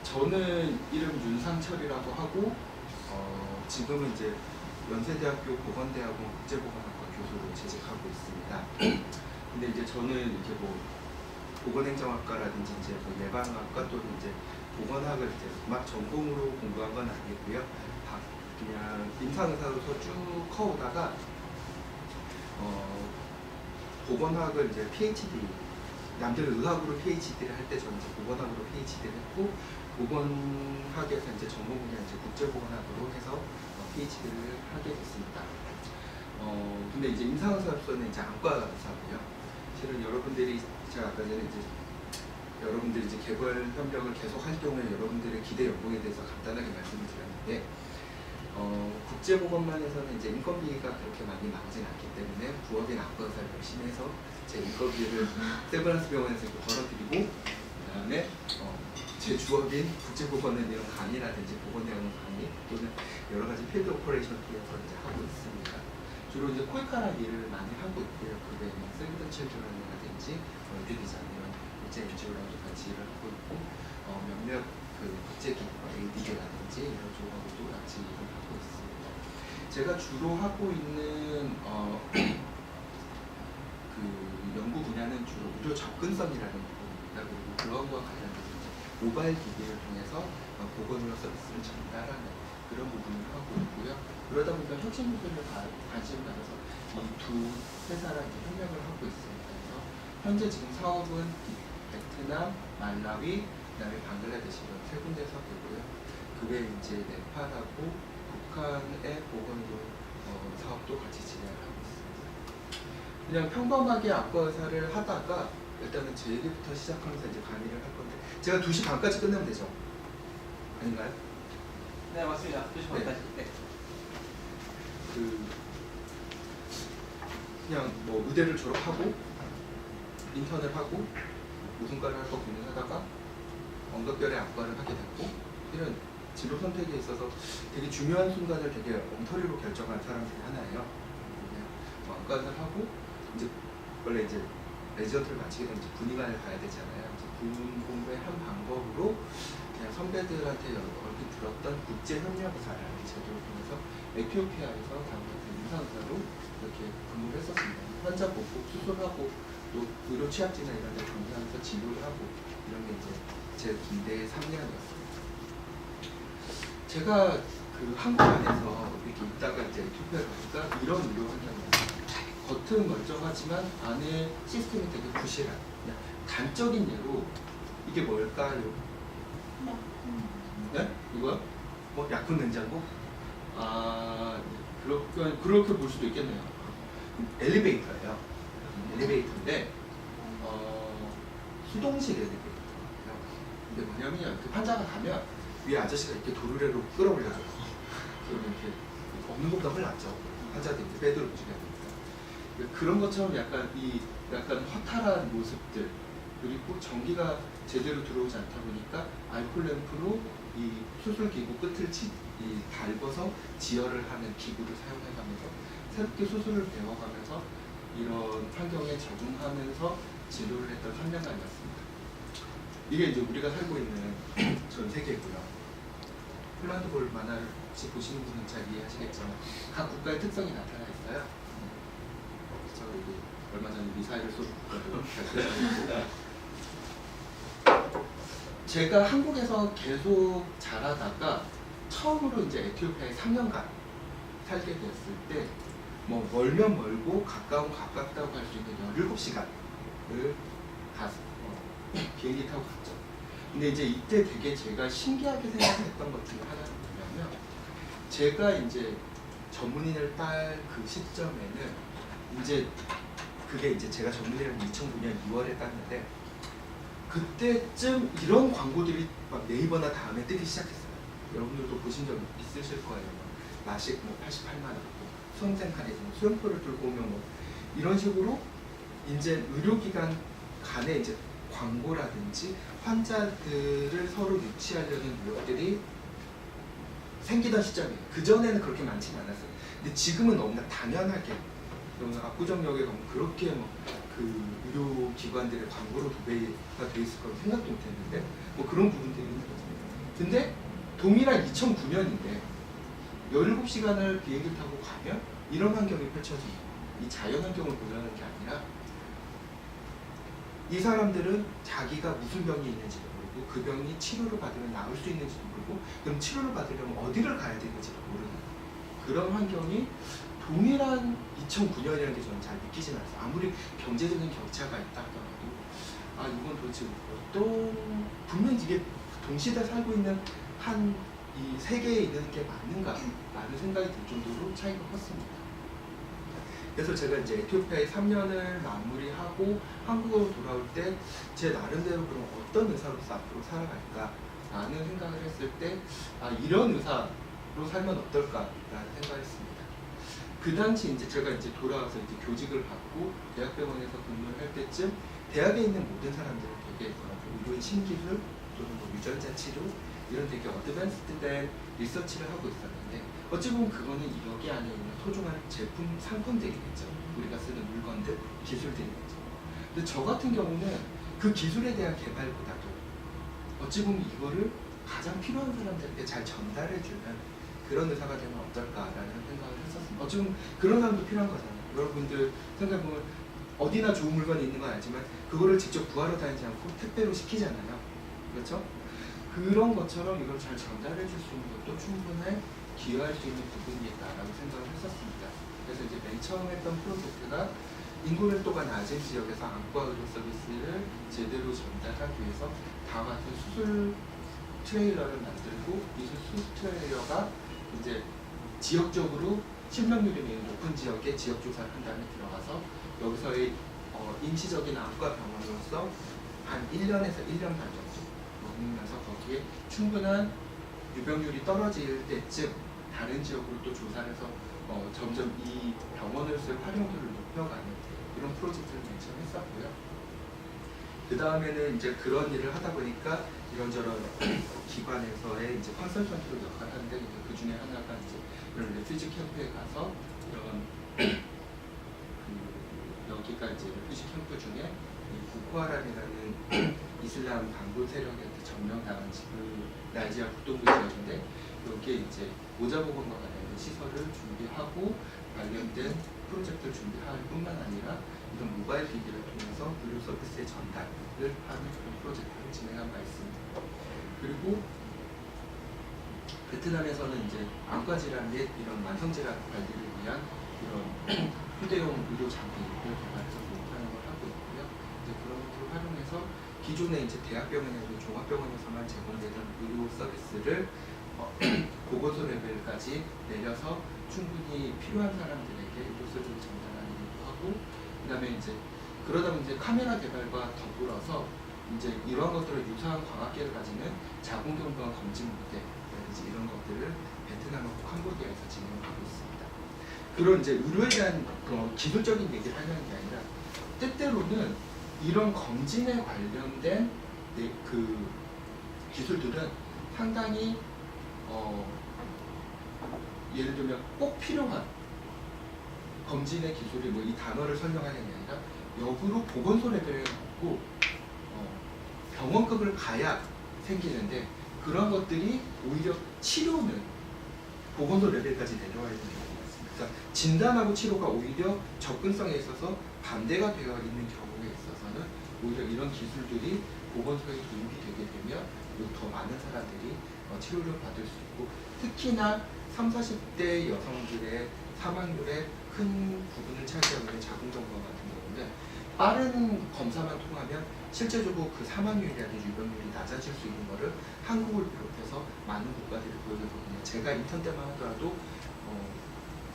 저는 이름 윤상철이라고 하고 지금은 이제 연세대학교 보건대학원 국제보건학과 교수로 재직하고 있습니다. 근데 이제 저는 이렇게 뭐 보건행정학과라든지 이제 뭐 예방학과 또는 이제 보건학을 이제 막 전공으로 공부한 건 아니고요. 그냥 임상의사로서 쭉 커오다가 보건학을 이제 PhD, 남들은 의학으로 PhD를 할 때 저는 이제 보건학으로 PhD를 했고, 보건학에서 이제 전공 분야 이제 국제보건학으로 해서 PhD를 하게 됐습니다. 근데 이제 임상의사로서는 이제 안과 의사고요. 실은 여러분들이 제가 아까 전에 이제 여러분들이 이제 개발 협력을 계속 할 경우에 여러분들의 기대 연봉에 대해서 간단하게 말씀을 드렸는데, 국제보건만에서는 이제 인건비가 그렇게 많이 나오진 않기 때문에 부업인 안과 의사를 열심히 해서 제 인건비를 세브란스 병원에서 이렇게 벌어드리고, 그 다음에 제 주업인 국제보건은 이런 강의라든지 보건대학원 강의 또는 여러 가지 필드 오퍼레이션 통해서 이제 하고 있습니다. 주로 이제 콜카라 일을 많이 하고 있고요. 그 외에 세브든 칠드런이라든지 유디자인 이런 국제 NGO랑도 같이 일을 하고 있고, 몇몇 그 국제기구, AD라든지 이런 쪽하고도 같이 일을 하고 있습니다. 제가 주로 하고 있는 그 연구 분야는 주로 의료 접근성이라는 부분입니다. 그리고 그런과 관련해서 모바일 기기를 통해서 보건의료 서비스를 전달하는 그런 부분을 하고 있고요. 그러다 보니까 혁신 기술에 관심을 가져서 이 두 회사랑 이제 협력을 하고 있습니다. 그래서 현재 지금 사업은 베트남, 말라위, 그다음에 방글라데시 이런 세 군데에서 하고 있고요. 그 외에 이제 네팔하고 북한의 보건의료 사업도 같이 진행을 하고 있습니다. 그냥 평범하게 안과 의사를 하다가 일단은 제 얘기부터 시작하면서 이제 강의를 할 건데, 제가 2시 반까지 끝내면 되죠? 아닌가요? 네, 맞습니다. 2시 반까지. 네. 그냥 뭐 의대를 졸업하고 인턴을 하고 무슨과를 할 거 고민하다가 언급결의 안과를 하게 됐고, 이런 진로 선택에 있어서 되게 중요한 순간을 되게 엉터리로 결정한 사람 중에 하나예요. 그냥 안과를 하고 이제 원래 이제 레지던트를 마치게 되면 이제 군의관을 가야 되잖아요. 이제 군 공부의 한 방법으로 그냥 선배들한테 얼핏 들었던 국제협력의사라는 제도를 통해서 에티오피아에서 당연히 임상의사로 이렇게 근무를 했었습니다. 환자 보고 수술하고 또 의료 취약지나 이런 데 방문하면서 진료를 하고 이런 게 이제 제 군대의 3년이었습니다. 제가 그 한국 안에서 이렇게 있다가 이제 에티오피아에 가니까 이런 의료 환경이었어요. 겉은 멀쩡하지만 안에 시스템이 되게 부실한, 그냥 단적인 예로 이게 뭘까요? 네? 이거요? 뭐 약품 냉장고? 그렇게 볼 수도 있겠네요. 엘리베이터예요. 엘리베이터인데 수동식 엘리베이터예요. 근데 뭐냐면 그 환자가 가면 위에 아저씨가 이렇게 도르래로 끌어올려줘요. 그러면 이렇게 없는 것보다 흘렀죠. 환자들이 배드로 움직여야 되니까. 그런 것처럼 약간 허탈한 모습들, 그리고 전기가 제대로 들어오지 않다 보니까 알콜 램프로 이 수술기구 끝을 달궈서 지혈을 하는 기구를 사용해가면서 새롭게 수술을 배워가면서 이런 환경에 적응하면서 진료를 했던 3년간이었습니다. 이게 이제 우리가 살고 있는 전 세계고요. 폴란드볼 만화를 혹시 보시는 분은 잘 이해하시겠지만 각 국가의 특성이 나타나 있어요. 그래서 여기 얼마 전에 미사일을 쏘는 국가도 제가 한국에서 계속 자라다가 처음으로 이제 에티오피아에 3년간 살게 됐을 때 뭐 멀면 멀고 가깝다고 할 수 있는 17시간을 비행기 타고 갔죠. 근데 이제 이때 되게 제가 신기하게 생각했던 것 중에 하나는 뭐냐면, 제가 이제 전문의를 딸 그 시점에는 이제 그게 이제 제가 전문의를 2009년 2월에 땄는데, 그때쯤 이런 광고들이 막 네이버나 다음에 뜨기 시작했어요. 여러분들도 보신 적 있으실 거예요. 라식 뭐 88만 원, 수험생 칸에 수험표를 들고 오면 뭐 이런 식으로 이제 의료기관 간에 이제 광고라든지 환자들을 서로 유치하려는 노력들이 생기던 시점이에요. 그 전에는 그렇게 많지는 않았어요. 근데 지금은 너무나 당연하게 그러면 압구정역에 가면 그렇게 그 의료기관들의 광고로 도배가 돼 있을 거라고 생각도 못했는데 뭐 그런 부분들이 있는 거죠. 근데 동일한 2009년인데 17시간을 비행기 타고 가면 이런 환경이 펼쳐집니다. 이 자연 환경을 보려는 게 아니라 이 사람들은 자기가 무슨 병이 있는지도 모르고 그 병이 치료를 받으면 나을 수 있는지도 모르고 그럼 치료를 받으려면 어디를 가야 되는지도 모르는 그런 환경이 동일한 2009년이라는 게 저는 잘 믿기진 않았어요. 아무리 경제적인 격차가 있다 하더라도 이건 도대체 어떤 분명히 이게 동시대 살고 있는 한 이 세계에 있는 게 맞는가 라는 생각이 들 정도로 차이가 컸습니다. 그래서 제가 이제 에티오피아에 3년을 마무리하고 한국으로 돌아올 때 제 나름대로 그럼 어떤 의사로서 앞으로 살아갈까 라는 생각을 했을 때 이런 의사로 살면 어떨까라는 생각을 했습니다. 그 당시 이제 제가 이제 돌아와서 이제 교직을 받고 대학병원에서 근무를 할 때쯤 대학에 있는 모든 사람들은 되게 의료인 신기술 또는 뭐 유전자 치료 이런 되게 어드밴스드된 리서치를 하고 있었는데 어찌 보면 그거는 여기 안에 있는 소중한 제품, 상품들이겠죠. 우리가 쓰는 물건들, 기술들이겠죠. 근데 저 같은 경우는 그 기술에 대한 개발보다도 어찌 보면 이거를 가장 필요한 사람들에게 잘 전달해주는 그런 의사가 되면 어떨까라는 생각을 했었습니다. 어찌 보면 그런 사람도 필요한 거잖아요. 여러분들 생각해보면 어디나 좋은 물건이 있는 건 알지만 그거를 직접 구하러 다니지 않고 택배로 시키잖아요. 그렇죠? 그런 것처럼 이걸 잘 전달해 줄 수 있는 것도 충분히 기여할 수 있는 부분이겠다라고 생각을 했었습니다. 그래서 이제 맨 처음 했던 프로젝트가 인구 밀도가 낮은 지역에서 안과 의료 서비스를 제대로 전달하기 위해서 다음 같은 수술 트레일러를 만들고 이 수술 트레일러가 이제 지역적으로 실명률이 매우 높은 지역에 지역 조사를 한 다음에 들어가서 여기서의 임시적인 안과 병원으로서 한 1년에서 1년 반 정도 머무면서 거기에 충분한 유병률이 떨어질 때쯤 다른 지역으로 또 조사를 해서 점점 이 병원으로서의 활용도를 높여가는 이런 프로젝트를 맨 처음 했었고요. 그 다음에는 이제 그런 일을 하다 보니까 이런저런 기관에서의 이제 컨설턴트로 역할을 하는데 그 중에 하나가 이제 이런 레퓨지 캠프에 가서 이런 여기가 이제 레퓨지 캠프 중에 보코하람이라는 이슬람 반군 세력한테 점령당한 그 나이지리아 북동부 지역인데 여기에 이제 모자보건과 관련된 시설을 준비하고 관련된 프로젝트를 준비할 뿐만 아니라 이런 모바일 기기를 통해서 의료 서비스의 전달을 하는 그런 프로젝트를 진행한 바 있습니다. 그리고 베트남에서는 이제 안과 질환 및 이런 만성 질환 관리를 위한 이런 휴대용 의료 장비를 개발해서 도입하는 걸 하고 있고요. 이제 그런 것들을 활용해서 기존에 이제 대학병원이나 종합병원에서만 제공되던 의료 서비스를 보건소 레벨까지 내려서 충분히 필요한 사람들에게 의료 서비스를 전달하는 일도 하고, 그다음에 이제 그러다 보니 이제 카메라 개발과 더불어서 이제 이러한 것들을 유사한 광학계를 가지는 자궁경부암 검진 무대라든지 이런 것들을 베트남하고 캄보디아에서 진행하고 있습니다. 그런 이제 의료에 대한 기술적인 얘기를 하려는 게 아니라 때때로는 이런 검진에 관련된 그 기술들은 상당히 예를 들면 꼭 필요한 검진의 기술이 뭐 이 단어를 설명하는 게 아니라 역으로 보건소 레벨에 놓고 병원급을 가야 생기는데 그런 것들이 오히려 치료는 보건소 레벨까지 내려와 있는 경우가 있습니다. 그러니까 진단하고 치료가 오히려 접근성에 있어서 반대가 되어 있는 경우에 있어서는 오히려 이런 기술들이 보건소에 도입이 되게 되면 더 많은 사람들이 치료를 받을 수 있고, 특히나 30, 40대 여성들의 사망률의 큰 부분을 차지하고 있는 자궁경부암 같은 경우는 빠른 검사만 통하면 실제적으로 그 사망률이라든지 유병률이 낮아질 수 있는 것을 한국을 비롯해서 많은 국가들이 보여줬거든요. 제가 인턴 때만 하더라도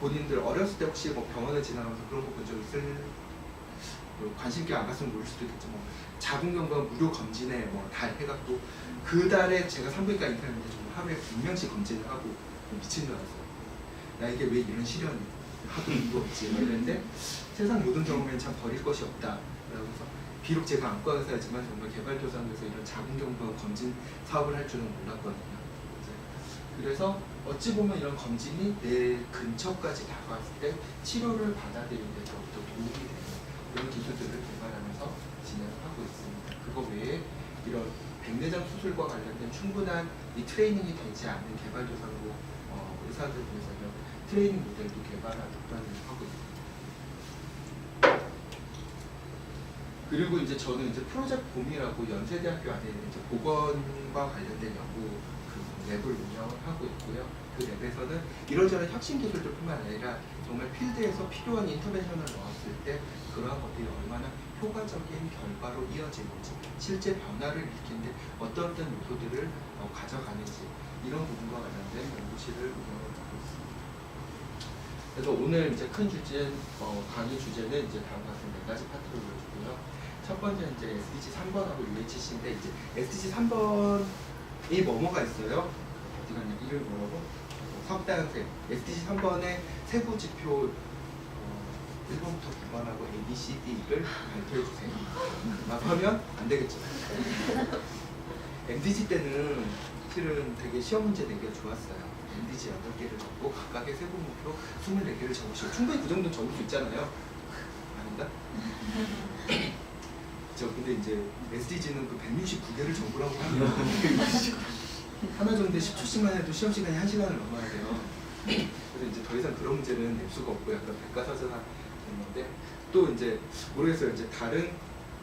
본인들 어렸을 때 혹시 뭐 병원을 지나가면서 그런 거 본 적 있을, 관심 있게 안 갔으면 모를 수도 있겠지만 자궁경부암 무료 검진에 뭐 달 해갖고 그 달에 제가 산부인과 인턴했는데 정말 하루에 100명씩 검진을 하고 미친 줄 알았어요. 나 이게 왜 이런 시련이 하도 이거 없지 이랬는데 세상 모든 경험엔 참 버릴 것이 없다. 그래서 비록 제가 안과 의사였지만 정말 개발도상에서 이런 자궁경부암 검진 사업을 할 줄은 몰랐거든요. 그래서 어찌 보면 이런 검진이 내 근처까지 다가왔을 때 치료를 받아들이는 데 더욱더 도움이 되는 이런 기술들을 개발하면서 진행을 하고 있습니다. 그거 외에 이런 백내장 수술과 관련된 충분한 이 트레이닝이 되지 않는 개발도상국 의사들 중에서는 트레이닝 모델도 개발하고 하고 있습니다. 그리고 이제 저는 이제 프로젝트 봄이라고 연세대학교 안에 이제 보건과 관련된 연구 그 랩을 운영을 하고 있고요. 그 랩에서는 이런저런 혁신 기술들뿐만 아니라 정말 필드에서 필요한 인터벤션을 넣었을 때 그러한 것들이 얼마나 효과적인 결과로 이어지는지, 실제 변화를 일으키는데 어떤 요소들을 가져가는지 이런 부분과 관련된 연구실을 운영을 하고 있습니다. 그래서 오늘 이제 큰 주제, 강의 주제는 이제 다음과 같은 4가지 파트로 보여주고요. 첫 번째 이제 SDG 3번하고 UHC인데 이제 SDG 3번이 뭐뭐가 있어요? 어디 갔냐? 이름이 뭐라고? 석다연생 SDG 3번의 세부 지표 1번부터 9번하고 A, B, C, D를 발표해 주세요. 막 하면 안 되겠죠. MDG 때는 실은 되게 시험 문제 내기가 좋았어요. MDG 8개를 적고 각각의 세부 목표 24개를 적으시고 충분히 그 정도 적을 수 있잖아요. 아닌가? 근데 이제 SDG는 그 169개를 적으라고 하면 하나 정도에 10초씩만 해도 시험 시간이 1시간을 넘어야 돼요. 그래서 이제 더 이상 그런 문제는 낼 수가 없고 약간 백과사전화 되는데 또 이제 모르겠어요. 이제 다른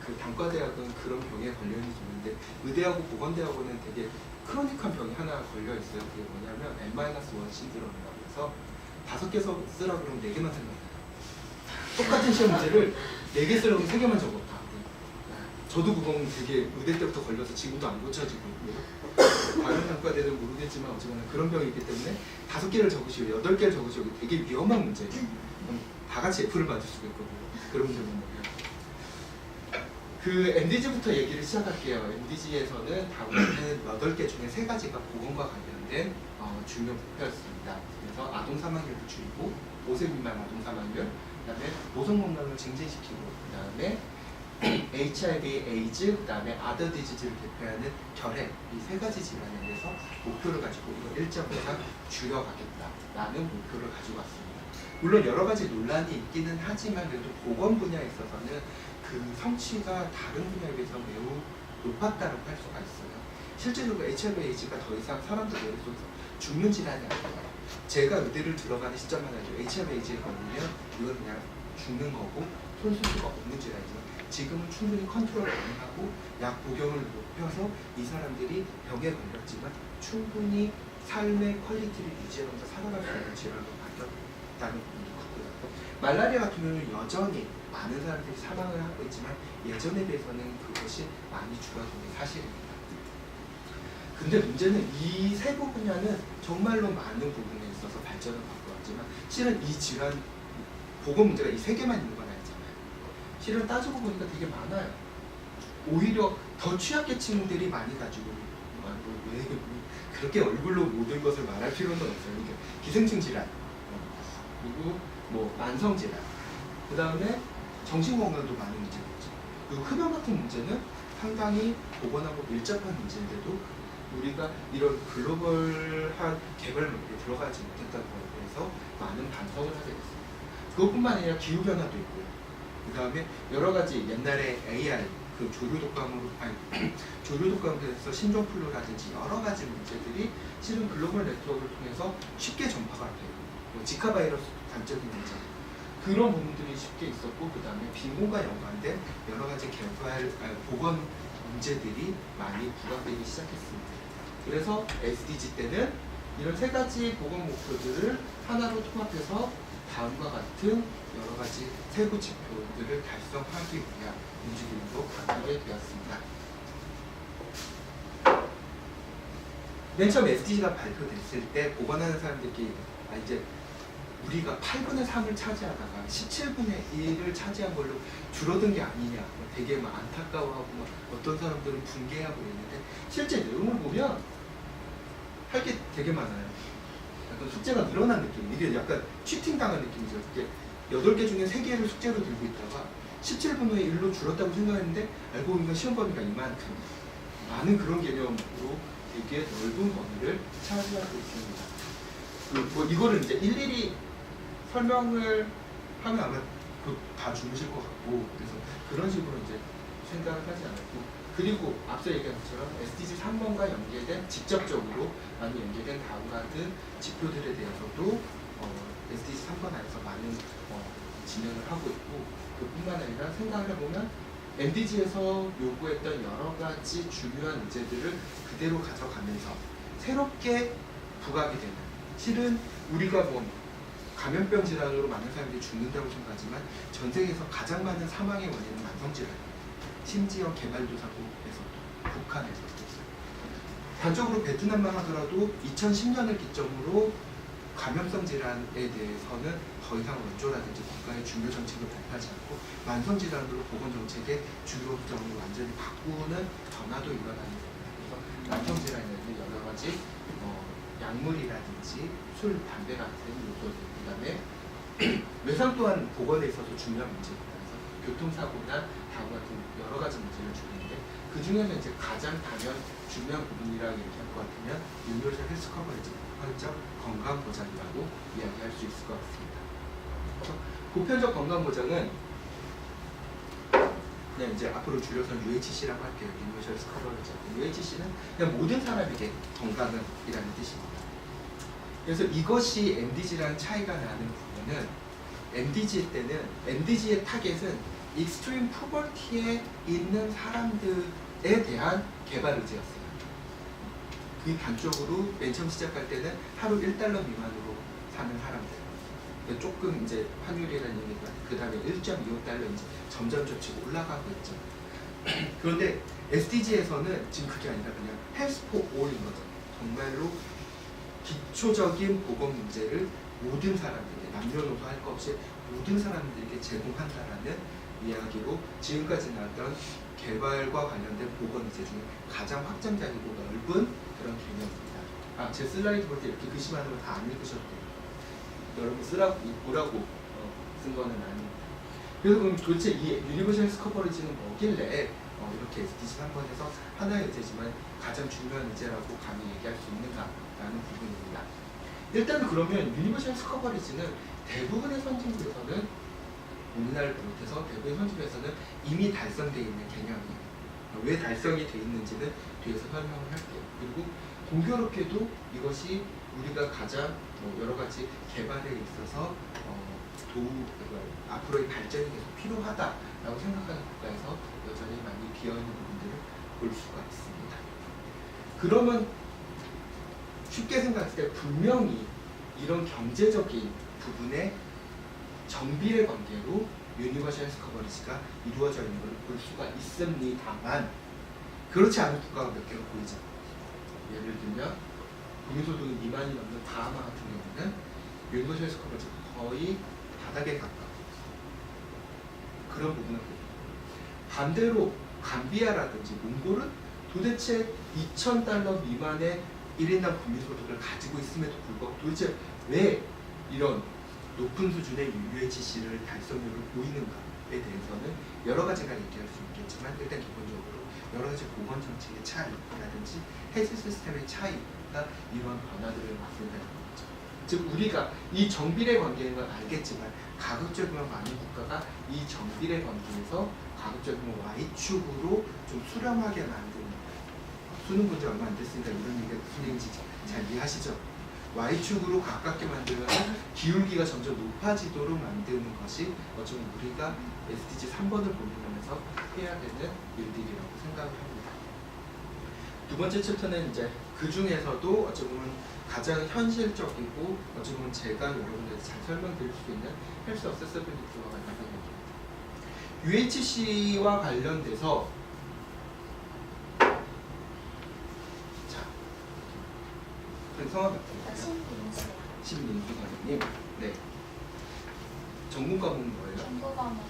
그 단과대학은 그런 병에 걸려 있는지 모르는데 의대하고 보건대학원은 되게 크로닉한 병이 하나 걸려 있어요. 그게 뭐냐면 N-1 신드롬이라고 해서 5개 쓰라 그러면 4개만 생각나요. 똑같은 시험 문제를 4개 쓰라고 3개만 적어. 저도 그건 되게 의대 때부터 걸려서 지금도 안 고쳐지고 있고요. 다른 단과대는 모르겠지만 어쨌거나 그런 병이 있기 때문에 5개를 적으시고 8개를 적으시고 되게 위험한 문제예요. 다 같이 F를 받을 수가 있거든요. 그런 문제는 그 MDG부터 얘기를 시작할게요. MDG에서는 다음에는 8개 중에 3가지가 보건과 관련된 중요 목표였습니다. 그래서 아동 사망률을 줄이고 5세 미만 아동 사망률, 그다음에 모성 건강을 증진시키고, 그다음에 HIV, 에이즈, 그다음에 아더 디지즈를 대표하는 결핵, 이 3가지 질환에 대해서 목표를 가지고 이거 일정 이상 줄여가겠다라는 목표를 가지고 왔습니다. 물론 여러 가지 논란이 있기는 하지만 그래도 보건 분야에 있어서는 그 성취가 다른 분야에 비해서 매우 높았다고 할 수가 있어요. 실제적으로 HIV, 에이즈가 더 이상 사람들 머릿 속에서 죽는 질환이 아니에요. 제가 의대를 들어가는 시점만 해도 HIV, 에이즈에 걸리면 이건 그냥 죽는 거고 손 쓸 수가 없는 질환이지만 지금은 충분히 컨트롤 가능하고 약 복용을 높여서 이 사람들이 병에 걸렸지만 충분히 삶의 퀄리티를 유지하면서 살아갈 수 있는 질환으로 바뀌었다는 부분이 크고요. 말라리아 같은 경우는 여전히 많은 사람들이 사망을 하고 있지만 예전에 비해서는 그것이 많이 줄어든 게 사실입니다. 근데 문제는 이 세부 분야는 정말로 많은 부분에 있어서 발전을 갖고 왔지만 실은 이 질환 보건 문제가 이 3개만 있는 건 아니잖아요. 실은 따지고 보니까 되게 많아요. 오히려 더 취약계층들이 많이 가지고 왜 그렇게 얼굴로 모든 것을 말할 필요는 없어요. 이게 기생충 질환, 그리고 뭐 만성 질환, 그 다음에 정신건강도 많은 문제가 있죠. 그리고 흡연 같은 문제는 상당히 보건하고 밀접한 문제인데도 우리가 이런 글로벌한 개발 목표에 들어가지 못했다는 거에 대해서 많은 반성을 하게 됐습니다. 그것뿐만 아니라 기후변화도 있고요. 그 다음에 여러 가지 옛날에 AR, 그 조류독감에서 신종플루라든지 여러 가지 문제들이 실은 글로벌 네트워크를 통해서 쉽게 전파가 돼요. 뭐 지카 바이러스 단적인 문제. 그런 부분들이 쉽게 있었고, 그 다음에 빈곤과 연관된 여러 가지 보건 문제들이 많이 부각되기 시작했습니다. 그래서 SDG 때는 이런 3가지 보건 목표들을 하나로 통합해서 다음과 같은 여러 가지 세부 지표들을 달성하기 위한 움직임으로 바뀌게 되었습니다. 맨 처음 SDG가 발표됐을 때 보건하는 사람들끼리 이제 우리가 8분의 3을 차지하다가 17분의 1을 차지한 걸로 줄어든 게 아니냐, 되게 막 안타까워하고 막 어떤 사람들은 붕괴하고 있는데 실제 내용을 보면 할 게 되게 많아요. 약간 숙제가 늘어난 느낌. 이게 약간 치팅 당한 느낌이죠. 이게 8개 중에 3개를 숙제로 들고 있다가 17분의 1로 줄었다고 생각했는데 알고 보니까 시험 범위가 이만큼. 많은 그런 개념으로 되게 넓은 범위를 차지할 수 있습니다. 뭐 이거를 이제 일일이 설명을 하면 아마 다 주무실 것 같고, 그래서 그런 식으로 이제 생각을 하지 않았고, 그리고 앞서 얘기한 것처럼 SDG 3번과 연계된 직접적으로 많이 연계된 다음과 같은 지표들에 대해서도 SDG 3번 안에서 많은 진행을 하고 있고, 그뿐만 아니라 생각을 해보면 MDG에서 요구했던 여러 가지 중요한 문제들을 그대로 가져가면서 새롭게 부각이 되는, 실은 우리가 뭐 감염병 질환으로 많은 사람들이 죽는다고 생각하지만 전 세계에서 가장 많은 사망의 원인은 만성질환이에요. 심지어 개발도상국에서도, 북한에서도. 단적으로 베트남만 하더라도 2010년을 기점으로 감염성 질환에 대해서는 더 이상 원조라든지 국가의 중요 정책을 발표하지 않고 만성 질환으로 보건 정책의 주요 점을 완전히 바꾸는 변화도 일어나는 겁니다. 그래서 만성 질환에는 여러 가지 약물이라든지 술, 담배 같은 요소들, 그다음에 외상 또한 보건에 있어서 중요한 문제입니다. 그래서 교통사고나 다음 같은 여러 가지 문제를 주는데 그 중에서 이제 가장 당연 중요한 부분이라고 얘기할 것 같으면 유니버설 헬스 커버리지, 보편적 건강 보장이라고 이야기할 수 있을 것 같습니다. 그래서 보편적 건강 보장은 그냥 이제 앞으로 줄여서는 UHC라고 할게요. 유니버설 헬스 커버리지. UHC는 그냥 모든 사람에게 건강은 이라는 뜻입니다. 그래서 이것이 MDG랑 차이가 나는 부분은 MDG 때는 MDG의 타겟은 익스트림 포버티에 있는 사람들에 대한 개발 의지였어요. 그 단적으로 맨 처음 시작할 때는 하루 1달러 미만으로 사는 사람들. 조금 이제 환율이라는 얘기가 그 다음에 1.25달러 이제 점점 올라가고 있죠. 그런데 SDG에서는 지금 그게 아니라 그냥 헬스 포 올인 거죠. 정말로 기초적인 보건 문제를 모든 사람들에게 남녀노소 할 것 없이 모든 사람들에게 제공한다라는 이야기로 지금까지 나왔던 개발과 관련된 보건 의제 중에 가장 확장적이고 넓은 그런 개념입니다. 제 슬라이드 볼 때 이렇게 글씨 많은 거 다 안 읽으셔도 돼요. 여러분 보라고 쓴 거는 아닙니다. 그래서 그럼 도대체 이 유니버설 헬스 커버리지는 뭐길래 이렇게 SDG 3번에서 하나의 의제지만 가장 중요한 의제라고 감히 얘기할 수 있는가라는 부분입니다. 일단 그러면 유니버설 헬스 커버리지는 대부분의 선진국에서는, 우리나라를 비롯해서 대부분의 선진국에서는 이미 달성되어 있는 개념이에요. 왜 달성이 되어 있는지는 뒤에서 설명을 할게요. 그리고 공교롭게도 이것이 우리가 가장 여러 가지 개발에 있어서 앞으로의 발전이 계속 필요하다라고 생각하는 국가에서 여전히 많이 비어있는 부분들을 볼 수가 있습니다. 그러면 쉽게 생각했을 때 분명히 이런 경제적인 부분의 정비례 관계로 유니버설 헬스 커버리지가 이루어져 있는 것을 볼 수가 있습니다만, 그렇지 않은 국가가 몇 개가 보이죠. 예를 들면 국민소득이 2만이 넘는 바하마 같은 경우는 유니버설 헬스 커버리지가 거의 바닥에 가까워. 그런 부분을 보입니다. 반대로 감비아라든지 몽골은 도대체 2,000달러 미만의 1인당 국민소득을 가지고 있음에도 불구하고 도대체 왜 이런 높은 수준의 UHC를 달성률을 보이는가에 대해서는 여러 가지가 얘기할 수 있겠지만, 일단 기본적으로 여러 가지 보건 정책의 차이라든지 헬스 시스템의 차이가 이런 변화들을 만든다는 거죠. 즉 우리가 이 정비례 관계인 건 알겠지만 가급적이면 많은 국가가 이 정비례 관계에서 가급적이면 Y축으로 좀 수렴하게 만드는 거예요. 수능 문제 얼마 안 됐으니까 이런 얘기가 무슨 얘기인지 잘 이해하시죠? Y축으로 가깝게 만들면서 기울기가 점점 높아지도록 만드는 것이 어쩌면 우리가 SDG 3번을 고민하면서 해야 되는 일들이라고 생각을 합니다. 두 번째 챕터는 이제 그 중에서도 어쩌면 가장 현실적이고 어쩌면 제가 여러분들한테 잘 설명드릴 수 있는 헬스 어세서빌리티와 관련된 얘기입니다. UHC와 관련돼서 성함이 어떻게 되세요? 신민수 선생님. 네. 전공 과목은 뭐예요? 전부 과목.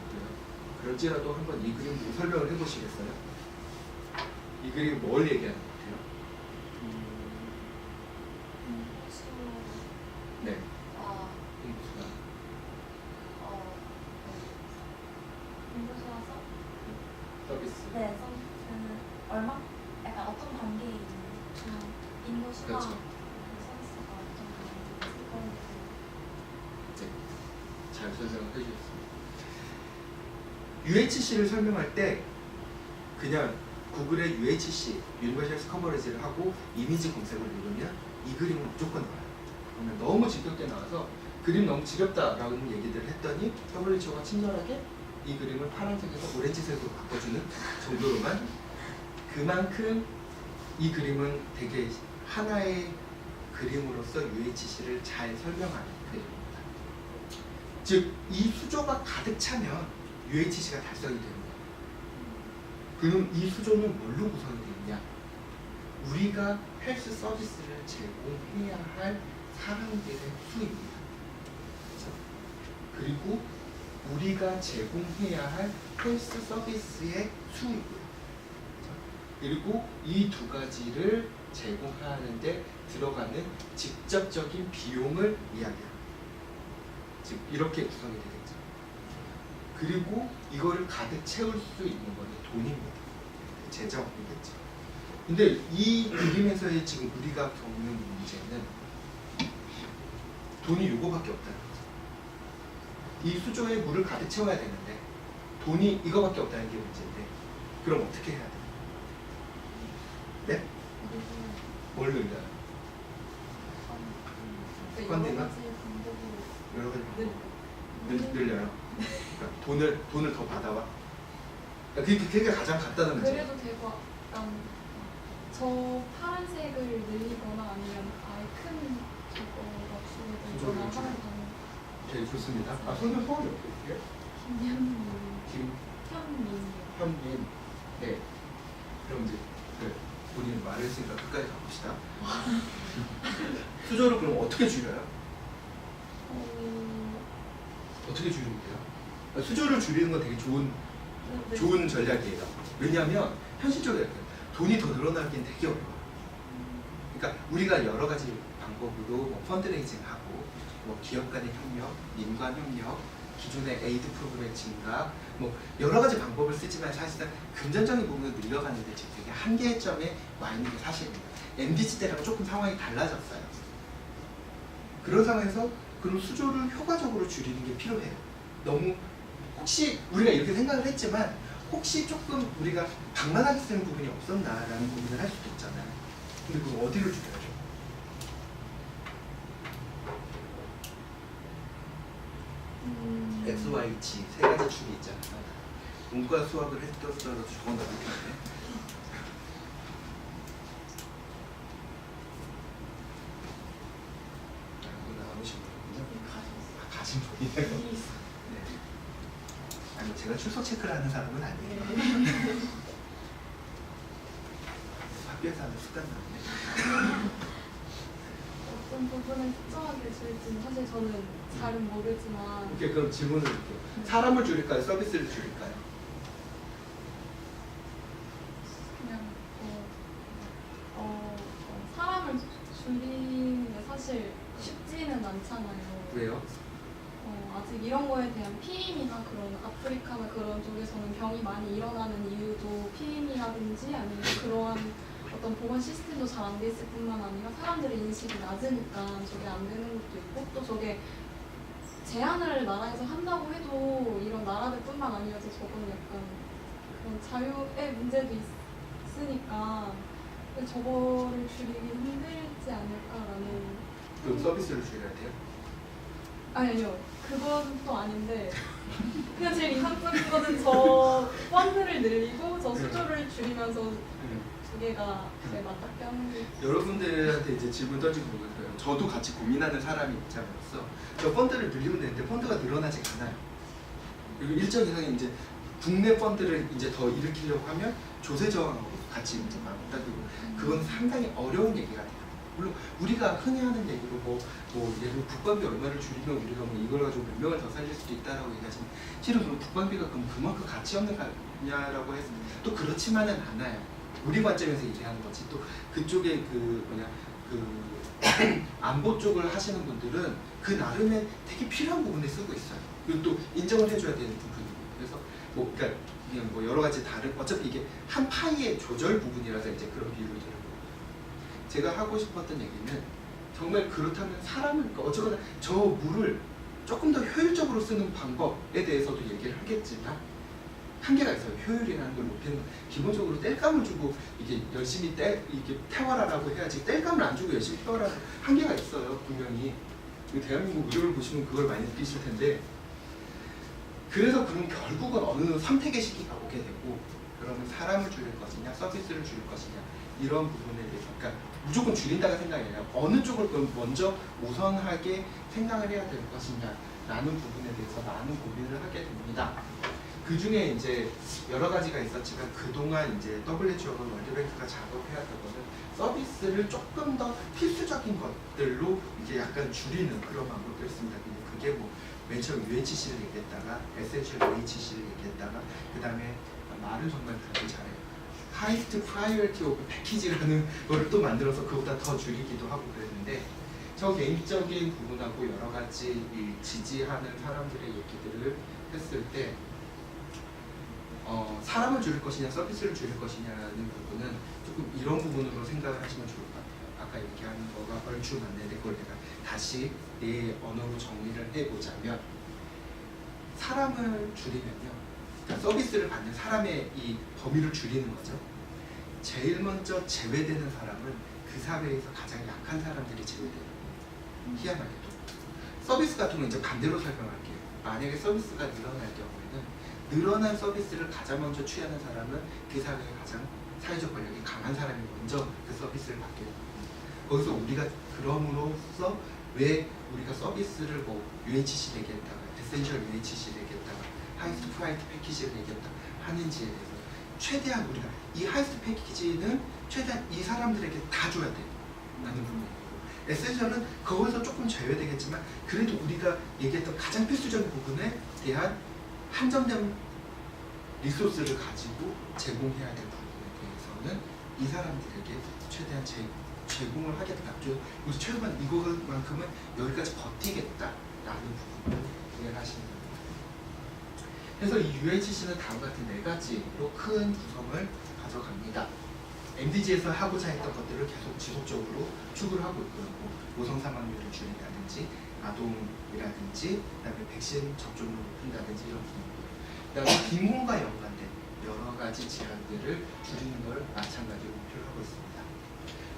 그래요? 그럴지라도 한번 이 그림 좀 설명을 해보시겠어요? 이 그림이 뭘 얘기하는 것 같아요? 네. 인구수가. 인구수라서? 서비스. 네, 서비스는 얼마? 약간 어떤 단계에 그렇죠. 네, 잘 설명을 해주셨습니다. UHC를 설명할 때 그냥 구글에 UHC, Universal Coverage를 하고 이미지 검색을 누르면 이 그림은 무조건 나와요. 그러면 너무 지겹게 나와서 그림 너무 지겹다라는 얘기들을 했더니 WHO가 친절하게 이 그림을 파란색에서 오렌지색으로 바꿔주는 정도로만, 그만큼 이 그림은 되게 하나의 그림으로서 UHC를 잘 설명하는 그림입니다. 즉, 이 수조가 가득 차면 UHC가 달성이 됩니다. 그럼 이 수조는 뭘로 구성이 되어 있냐? 우리가 헬스 서비스를 제공해야 할 사람들의 수입니다. 그렇죠? 그리고 우리가 제공해야 할 헬스 서비스의 수이고요. 그렇죠? 그리고 이 두 가지를 제공하는데 들어가는 직접적인 비용을 이야기합니다. 즉 이렇게 구성이 되겠죠. 그리고 이거를 가득 채울 수 있는 것은 돈입니다. 재정이겠죠. 근데 이 그림에서의 지금 우리가 겪는 문제는 돈이 요거밖에 없다는 거죠. 이 수조에 물을 가득 채워야 되는데 돈이 이거밖에 없다는 게 문제인데, 그럼 어떻게 해야 돼요? 네? 뭘 늘려요? 펀딩은? 여러 가지 방법. 늘려요. 그러니까 돈을 더 받아와. 그러니까 그게 가장 간단한 문제예요. 그래도 되고 약간 저 파란색을 늘리거나 아니면 아예 큰 저거가 줄어들거나 수조를 하는 방법. 네, 좋습니다. 아, 성이 어떻게 돼요? 김현민. 현민. 네. 그럼 이제 본인 말을 했으니까 끝까지 가봅시다. 수조를 그럼 어떻게 줄여요? 어떻게 줄이면 돼요? 수조를 줄이는 건 되게 좋은 전략이에요. 왜냐하면 현실적으로 돈이 더 늘어나긴 되게 어려워요. 그러니까 우리가 여러 가지 방법으로 뭐 펀드레이징하고 뭐 기업 간의 협력, 민관 협력, 기존의 에이드 프로그램의 증가, 뭐 여러 가지 방법을 쓰지만 사실상 금전적인 부분을 늘려가는데 지금 되게 한계점에 와 있는 게 사실입니다. MD 시대랑 조금 상황이 달라졌어요. 그런 상황에서 그럼 수조를 효과적으로 줄이는 게 필요해요. 너무 혹시 우리가 이렇게 생각을 했지만 혹시 조금 우리가 방만하게 쓰는 부분이 없었나라는 고민을 할 수도 있잖아요. 근데 그럼 어디로 줄여야죠? X, Y, G 세 가지 축이 있잖아요. 문과 수학을 했더라도 저건 나올 텐데. 나오신 분이군요. 가신 분이네요. 네. 아니 제가 출석 체크를 하는 사람은 아니에요. 학교에서 하는 습관 나오네. 어떤 부분을 특정하게 줄지는 사실 저는 잘은 모르지만. 오케이, 그럼 질문을 드릴게요. 사람을 줄일까요? 서비스를 줄일까요? 그냥 사람을 줄이는 게 사실 쉽지는 않잖아요. 왜요? 아직 이런 거에 대한 피임이나 그런 아프리카나 그런 쪽에서는 병이 많이 일어나는 이유도 피임이라든지 아니면 그러한 어떤 보건 시스템도 잘 안 돼 있을 뿐만 아니라 사람들의 인식이 낮으니까 저게 안 되는 것도 있고, 또 저게 제한을 나라에서 한다고 해도 이런 나라들 뿐만 아니어서 저거는 약간 그런 자유의 문제도 있으니까 저거를 줄이긴 힘들지 않을까라는. 그럼 서비스를 줄여야 돼요? 아니요, 그건 또 아닌데 그냥 제일 인상적인 거는 저 펀드를 늘리고 저 수조를 줄이면서 두 개가 제일 맞닿게 하는 게. 여러분들한테 이제 질문 던지고 보겠어요. 저도 같이 고민하는 사람이 입장으로서 저 펀드를 늘리면 되는데 펀드가 늘어나지 않아요. 그리고 일정 이상의 이제 국내 펀드를 이제 더 일으키려고 하면 조세 저항하고 같이 이제 맞닿고, 그건 상당히 어려운 얘기가 돼요. 물론 우리가 흔히 하는 얘기로 뭐 예를 들어 국방비 얼마를 줄이면 우리가 뭐 이걸 가지고 몇 명을 더 살릴 수도 있다라고 얘기하지만, 실은 그럼 국방비가 그만큼 가치 없는 거냐라고 해서 또 그렇지만은 않아요. 우리 관점에서 얘기하는 거지. 또 그쪽에 안보 쪽을 하시는 분들은 그 나름의 되게 필요한 부분에 쓰고 있어요. 그리고 또 인정을 해줘야 되는 부분이고. 그래서 그러니까 그냥 여러 가지 다른, 어차피 이게 한 파이의 조절 부분이라서 이제 그런 비율을 드는 거예요. 제가 하고 싶었던 얘기는 정말 그렇다면 사람을 그러니까 어쨌거나 저 물을 조금 더 효율적으로 쓰는 방법에 대해서도 얘기를 하겠지만 한계가 있어요. 효율이라는 걸 높이는 기본적으로 땔감을 주고 이게 열심히 이게 태워라라고 해야지 땔감을 안 주고 열심히 태워라는 한계가 있어요. 분명히 대한민국 의료를 보시면 그걸 많이 느끼실 텐데 그래서 그럼 결국은 어느 선택의 시기가 오게 되고 그러면 사람을 줄일 것이냐 서비스를 줄일 것이냐 이런 부분에 대해서 그러니까 무조건 줄인다가 생각이 아니라 어느 쪽을 그럼 먼저 우선하게 생각을 해야 될 것이냐 라는 부분에 대해서 많은 고민을 하게 됩니다. 그 중에 이제 여러 가지가 있었지만 그동안 이제 WHO가 월드뱅크가 작업해왔던 거는 서비스를 조금 더 필수적인 것들로 이제 약간 줄이는 그런 방법이었습니다. 그게 뭐 맨 처음 UHC를 얘기했다가 에센셜 UHC를 얘기했다가 그 다음에 말을 정말 그렇게 잘해요. 하이스트 프라이어리티 오브 패키지라는 거를 또 만들어서 그것보다 더 줄이기도 하고 그랬는데 저 개인적인 부분하고 여러 가지 이 지지하는 사람들의 얘기들을 했을 때 사람을 줄일 것이냐 서비스를 줄일 것이냐라는 부분은 조금 이런 부분으로 생각을 하시면 좋을 것 같아요. 아까 얘기하는 거가 얼추 맞는데 그걸 내가 다시 내 언어로 정리를 해보자면 사람을 줄이면요 그러니까 서비스를 받는 사람의 이 범위를 줄이는 거죠. 제일 먼저 제외되는 사람은 그 사회에서 가장 약한 사람들이 제외돼요. 희한하게도 서비스 같은 건 이제 반대로 설명할게요. 만약에 서비스가 늘어날 경우에는 늘어난 서비스를 가장 먼저 취하는 사람은 그 사회에 가장 사회적 권력이 강한 사람이 먼저 그 서비스를 받게 됩니다. 거기서 우리가 그럼으로써 왜 우리가 서비스를 뭐 UHC 얘기했다가 에센셜 UHC 얘기했다가 하이스트 프라이트 패키지를 얘기했다 하는지에 대해서 최대한 우리가 이 하이스트 패키지는 최대한 이 사람들에게 다 줘야 돼 라는 부분이고 에센셜은 거기서 조금 제외되겠지만 그래도 우리가 얘기했던 가장 필수적인 부분에 대한 한정된 리소스를 가지고 제공해야 될 부분에 대해서는 이 사람들에게 최대한 제공을 하겠다. 우리 최소한 이거만큼은 여기까지 버티겠다라는 부분을 이해하시는 겁니다. 그래서 이 UHC는 다음과 같은 네 가지로 큰 구성을 가져갑니다. MDG에서 하고자 했던 것들을 계속 지속적으로 추구를 하고 있고요. 모성 사망률을 줄인다든지 아동이라든지 그다음에 백신 접종을 높인다든지 이런 부분이고요. 그다음에 빈곤과 연관된 여러 가지 제한들을 줄이는 걸 마찬가지로 목표를 하고 있습니다.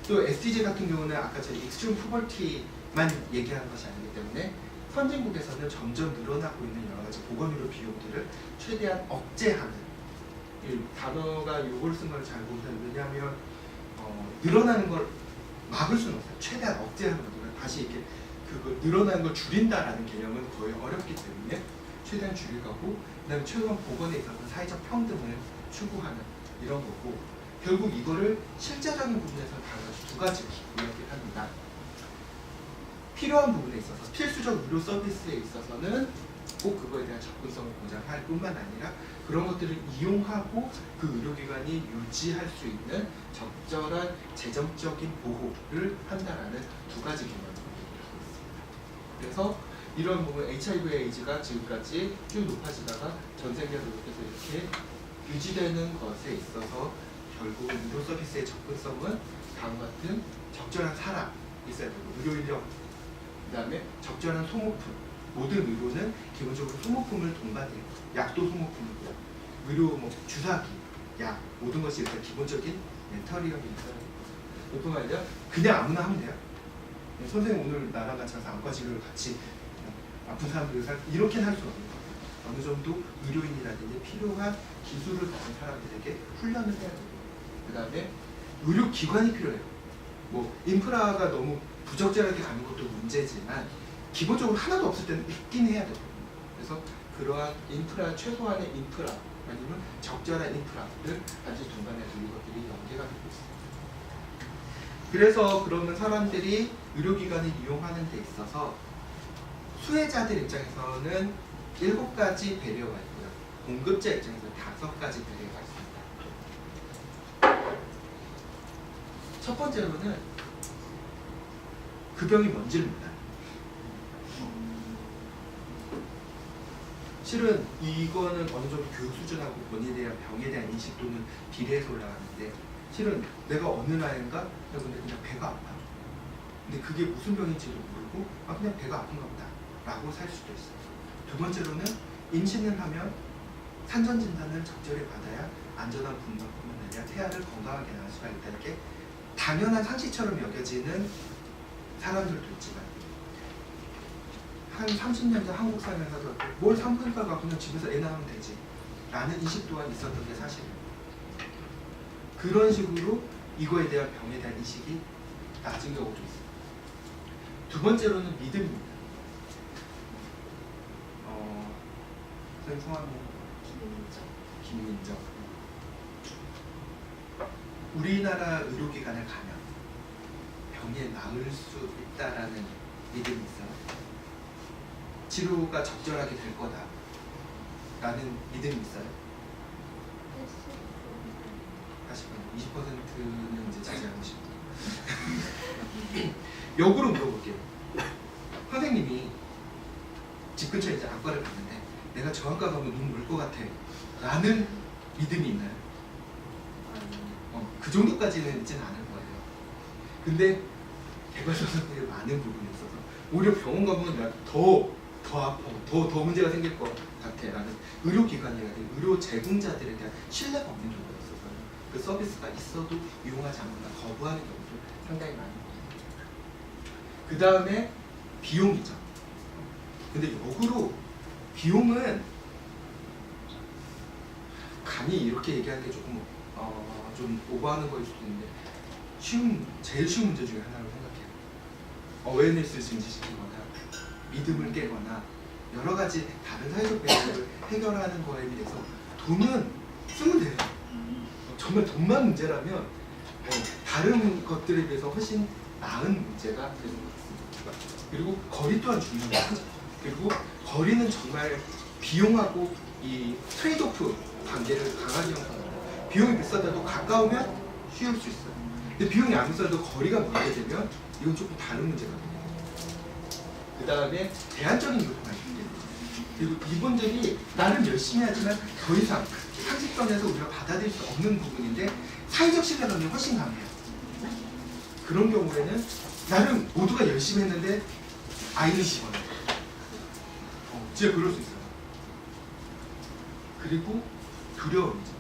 또 SDG 같은 경우는 아까 저희 익스트림 포버티만 얘기하는 것이 아니기 때문에 선진국에서는 점점 늘어나고 있는 여러 가지 보건의료 비용들을 최대한 억제하는 이 단어가 요걸 쓴 걸 잘 모르겠는데 왜냐하면 늘어나는 걸 막을 수는 없어요. 최대한 억제하는 거죠. 다시 이렇게 그거 늘어나는 걸 줄인다라는 개념은 거의 어렵기 때문에 최대한 줄이고 그다음에 최소한 보건에 있어서 사회적 평등을 추구하는 이런 거고 결국 이거를 실제적인 부분에서 두 가지로 이야기를 합니다. 필요한 부분에 있어서 필수적 의료 서비스에 있어서는 꼭 그거에 대한 접근성을 보장할 뿐만 아니라 그런 것들을 이용하고 그 의료기관이 유지할 수 있는 적절한 재정적인 보호를 한다라는 두 가지 개념을 얘기하고 있습니다. 그래서 이런 부분 HIV/AIDS가 지금까지 쭉 높아지다가 전 세계로 이렇게 해서 이렇게 유지되는 것에 있어서 결국 의료 서비스의 접근성은 다음과 같은 적절한 사람 있어야 되고 의료 인력 그다음에 적절한 소모품 모든 의료는 기본적으로 소모품을 동반해요. 약도 소모품이고 의료 뭐 주사기, 약 모든 것이 일단 기본적인 멘터리얼이 있어야 돼요. 그뿐 아니라 그냥 아무나 하면 돼요. 선생님 오늘 나랑 같이 가서 안과 진료를 같이 아픈 사람들을 이렇게는 할 수 없는 거예요. 어느 정도 의료인이라든지 필요한 기술을 가진 사람들에게 훈련을 해야 돼요. 그 다음에 의료기관이 필요해요. 뭐 인프라가 너무 부적절하게 가는 것도 문제지만 기본적으로 하나도 없을 때는 있긴 해야 돼요. 그래서 그러한 인프라, 최소한의 인프라 아니면 적절한 인프라를 반드시 동반해야 되는 것들이 연계가 되고 있습니다. 그래서 그러면 사람들이 의료기관을 이용하는 데 있어서 수혜자들 입장에서는 7가지 배려가 있고요. 공급자 입장에서 5가지 배려가 있습니다. 첫 번째로는 그 병이 뭔지를 몰라요. 실은 이거는 어느 정도 교육 수준하고 본인에 대한 병에 대한 인식도는 비례해서 올라가는데 실은 내가 어느 날인가 근데 그냥 배가 아파. 근데 그게 무슨 병인지도 모르고 그냥 배가 아픈가 보다 라고 살 수도 있어요. 두 번째로는 임신을 하면 산전 진단을 적절히 받아야 안전한 분만뿐만 아니라 태아를 건강하게 낳을 수가 있다는 게 당연한 상식처럼 여겨지는 사람들도 있지만 한 30년 전 한국 살면서도 뭘 산부인과가 그냥 집에서 애 낳으면 되지 라는 인식 또한 있었던 게 사실이에요. 그런 식으로 이거에 대한 병에 대한 인식이 낮은 경우도 있어요. 두 번째로는 믿음입니다. 선생님 성함이 김민정. 우리나라 의료기관에 가면 병에 나을 수 있다라는 믿음이 있어요. 치료가 적절하게 될 거다라는 믿음이 있어요. 20%는 이제 자제하고 싶고. 역으로 물어볼게요. 선생님이 집 근처에 이제 안과를 갔는데 내가 저 안과 가면 눈 멀 것 같아 라는 믿음이 있나요? 그 정도까지는 있지는 않을 거예요. 근데 개발소설에 많은 부분이 있어서 오히려 병원 가면 내가 더 아파, 더 문제가 생길 것 같아 라는 의료기관이라든지 의료 제공자들에 대한 신뢰가 없는 경우가 있어서 그 서비스가 있어도 이용하지 않거나 거부하는 경우도 상당히 많이 있습니다. 그 다음에 비용이죠. 근데 역으로 비용은 감히 이렇게 얘기하는 게 조금 좀 오버하는 거일 수도 있는데 제일 쉬운 문제 중에 하나라고 생각해요. 어웨어니스를 증진시키거나 믿음을 깨거나 여러 가지 다른 사회적 배경을 해결하는 거에 비해서 돈은 쓰면 돼요. 정말 돈만 문제라면 다른 것들에 비해서 훨씬 나은 문제가 되는 것 같습니다. 그리고 거리 또한 중요합니다. 그리고 거리는 정말 비용하고 이 트레이드오프 관계를 강하게 형성합니다. 비용이 비싸다도 가까우면 쉬울 수 있어요. 근데 비용이 안 비싸도 거리가 멀게 되면 이건 조금 다른 문제가 됩니다. 그 다음에 대안적인 요소가 있습니다. 그리고 이분들이 나름 열심히 하지만 더 이상 상식선에서 우리가 받아들일 수 없는 부분인데 사회적 신뢰감이 훨씬 강해요. 그런 경우에는 나름 모두가 열심히 했는데 아이는 집어넣어요. 진짜 그럴 수 있어요. 그리고 두려움이죠.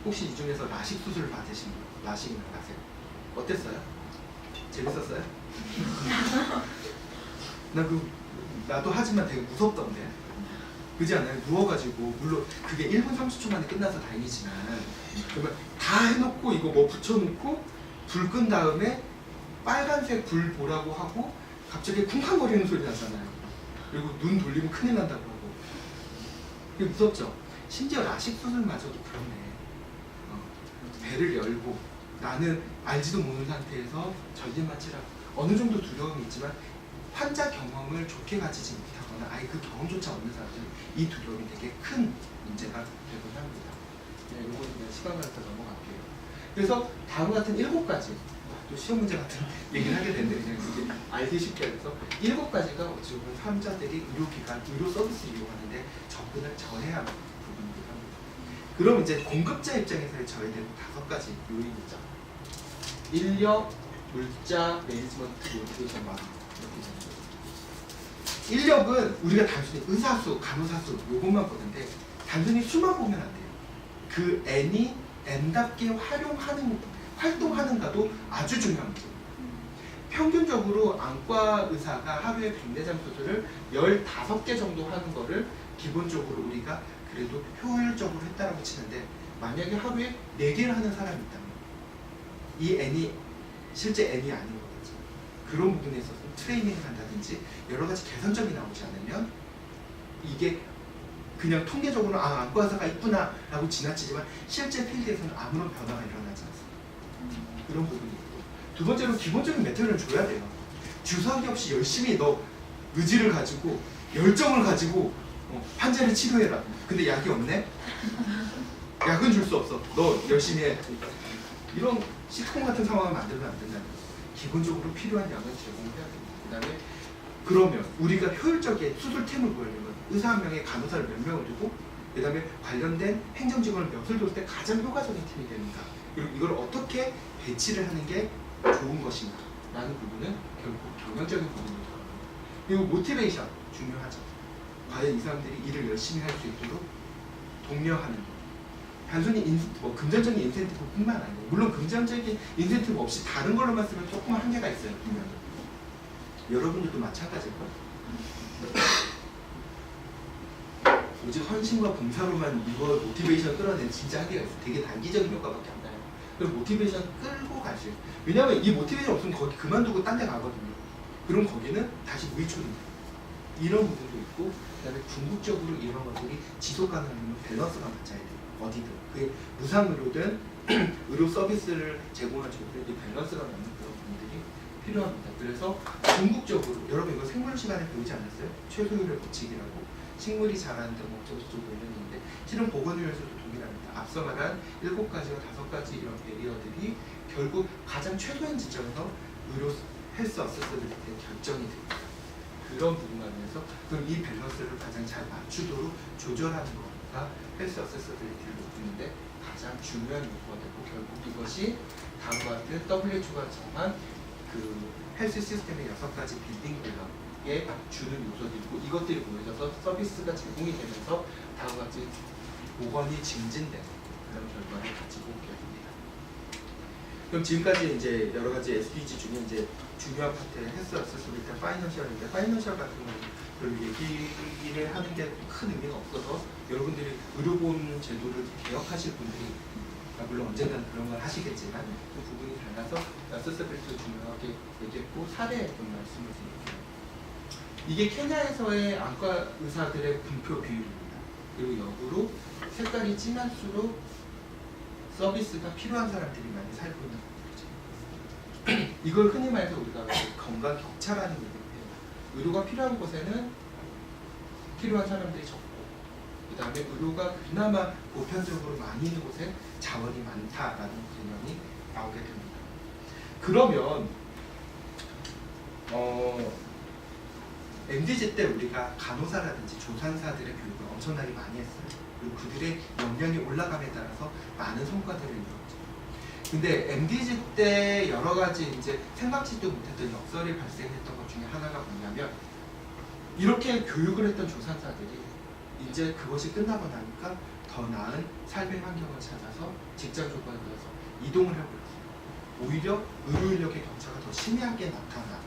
혹시 이 중에서 라식 수술을 받으신 분, 라식을 아세요? 어땠어요? 재밌었어요? 나도 하지만 되게 무섭던데. 그지 않아요? 누워가지고 물론 그게 1분 30초 만에 끝나서 다행이지만 그러면 다 해놓고 이거 뭐 붙여놓고 불 끈 다음에 빨간색 불 보라고 하고 갑자기 쿵쾅거리는 소리 나잖아요. 그리고 눈 돌리면 큰일 난다고 하고. 그게 무섭죠? 심지어 라식 수술마저도 그렇네. 배를 열고 나는 알지도 모르는 상태에서 전신마취라고 어느 정도 두려움이 있지만 환자 경험을 좋게 가지지 못하거나 아예 그 경험조차 없는 사람들은 이 두려움이 되게 큰 문제가 되곤 합니다. 네, 이거 그냥 시간 관계상 넘어갈게요. 그래서 다음 같은 7가지 또 시험 문제 같은 얘기를 하게 되는데 그냥 이게 알기 쉽게 해서 7가지가 어찌 보면 환자들이 의료기관, 의료 서비스 이용하는데 접근을 저해야 하는 부분이기도 합니다. 그럼 이제 공급자 입장에서의 저해되는 5가지 요인이 있죠. 인력, 물자, 매니지먼트, 모티베이션, 마케팅 이렇게 되는 거죠. 인력은 우리가 단순히 의사수, 간호사수 요것만 보는데 단순히 수만 보면 안 돼요. 그 N이 N답게 활동하는가도 아주 중요한 문제입니다. 평균적으로 안과 의사가 하루에 100내장 수술을 15개 정도 하는 거를 기본적으로 우리가 그래도 효율적으로 했다라고 치는데 만약에 하루에 4개를 하는 사람이 있다면 이 N이 실제 N이 아닌 거겠죠. 그런 부분에 있어서 트레이닝을 한다든지 여러 가지 개선점이 나오지 않으면 이게 그냥 통계적으로 안과 의사가 있구나 라고 지나치지만 실제 필드에서는 아무런 변화가 일어나지 않습니다. 그런 부분이 있고 두 번째로 기본적인 메테리얼을 줘야 돼요. 주사기 없이 열심히 너 의지를 가지고 열정을 가지고 환자를 치료해라. 근데 약이 없네? 약은 줄 수 없어. 너 열심히 해. 이런 시트콤 같은 상황을 만들면 안 된다는 거예요. 기본적으로 필요한 약은 제공해야 됩니다. 그 다음에 그러면 우리가 효율적인 수술템을 구하려면 의사 한 명에 간호사를 몇 명을 두고 그 다음에 관련된 행정직원을 몇을 뒀을 때 가장 효과적인 팀이 됩니다. 그리고 이걸 어떻게 배치를 하는 게 좋은 것인가 라는 부분은 결국 경영적인 부분이 들어갑니다. 그리고 모티베이션 중요하죠. 과연 이 사람들이 일을 열심히 할 수 있도록 독려하는 것. 단순히 뭐 금전적인 인센티브뿐만 아니고, 물론 금전적인 인센티브 없이 다른 걸로만 쓰면 조금 한계가 있어요. 분명히. 여러분들도 마찬가지일 거예요. 오직 헌신과 봉사로만 이거 모티베이션 끌어내는 진짜 한계가 있어요. 되게 단기적인 효과밖에 안 나요. 그리고 모티베이션 끌고 가실. 왜냐하면 이 모티베이션 없으면 거기 그만두고 딴 데 가거든요. 그럼 거기는 다시 무의초입니다. 이런 부분도 있고, 그다음에 궁극적으로 이런 것들이 지속 가능하면 밸런스가 맞아야 돼요. 어디든. 그게 무상의료든 의료 서비스를 제공한 쪽들이 밸런스가 맞는 그런 부분들이 필요합니다. 그래서 궁극적으로 여러분 이거 생물 시간에 배우지 않았어요? 최소율의 법칙이라고. 식물이 자라는데 뭐 어쩌고저쩌고 있는데 실은 보건의료에서도 동일합니다. 앞서 말한 7가지와 5가지 이런 베리어들이 결국 가장 최소한 지점에서 의료 헬스 어세서빌리티의 결정이 됩니다. 그런 부분만 해서 그럼 이 밸런스를 가장 잘 맞추도록 조절하는 거가 헬스 어세서빌리티를 높이는데 가장 중요한 요소가 되고, 결국 이것이 다음과 같은 WHO가 정한 그 헬스 시스템의 6가지 빌딩 블록에 주는 요소들이고, 이것들이 모여져서 서비스가 제공이 되면서 다음과 같이 보건이 증진되는 그런 결과를 가지고 오게 됩니다. 그럼 지금까지 이제 여러 가지 SDG 중에 이제 중요한 파트의 헬스 어세서빌리티, 파이낸셜인데, 파이낸셜 같은 경우는 별로 얘기를 하는 게 큰 의미가 없어서 여러분들이 의료보험 제도를 개혁하실 분들이 물론 언젠가는 그런 걸 하시겠지만 그 부분이 달라서 어세서빌리티를 중요하게 얘기했고, 사례 좀 말씀을 드릴게요. 이게 케냐에서의 안과 의사들의 분표 비율입니다. 그리고 역으로 색깔이 진할수록 서비스가 필요한 사람들이 많이 살고 있는 거죠. 이걸 흔히 말해서 우리가 건강 격차라는 얘기를 해요. 의료가 필요한 곳에는 필요한 사람들이 적고, 그 다음에 의료가 그나마 보편적으로 많이 있는 곳에 자원이 많다라는 개념이 나오게 됩니다. 그러면 MDG 때 우리가 간호사라든지 조산사들의 교육을 엄청나게 많이 했어요. 그리고 그들의 역량이 올라감에 따라서 많은 성과들을 이루었죠. 근데 MDG 때 여러 가지 이제 생각지도 못했던 역설이 발생했던 것 중에 하나가 뭐냐면, 이렇게 교육을 했던 조산사들이 이제 그것이 끝나고 나니까 더 나은 삶의 환경을 찾아서 직장 조건에 따라서 이동을 하고 있어요. 오히려 의료 인력의 격차가 더 심하게 나타나.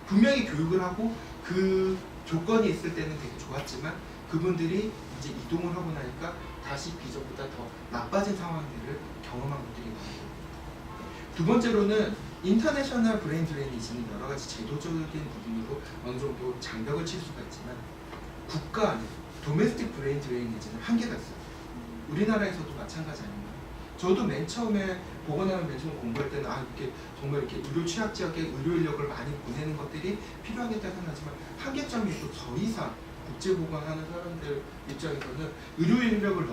분명히 교육을 하고 그 조건이 있을 때는 되게 좋았지만 그분들이 이제 이동을 하고 나니까 다시 비전보다 더 나빠진 상황들을 경험한 것들이 많아요. 두 번째로는 인터내셔널 브레인 드레이니지는 여러 가지 제도적인 부분으로 어느 정도 장벽을 칠 수가 있지만, 국가 안에 도메스틱 브레인 드레이니지는 한계가 있어요. 우리나라에서도 마찬가지 아닌가요? 저도 맨 처음에 보건하면 맨 처음 공부할 때는 이렇게 정말 이렇게 의료 취약 지역에 의료 인력을 많이 보내는 것들이 필요하겠다 생각하지만, 한계점이 있고 더 이상 국제보건하는 사람들 입장에서는 의료 인력을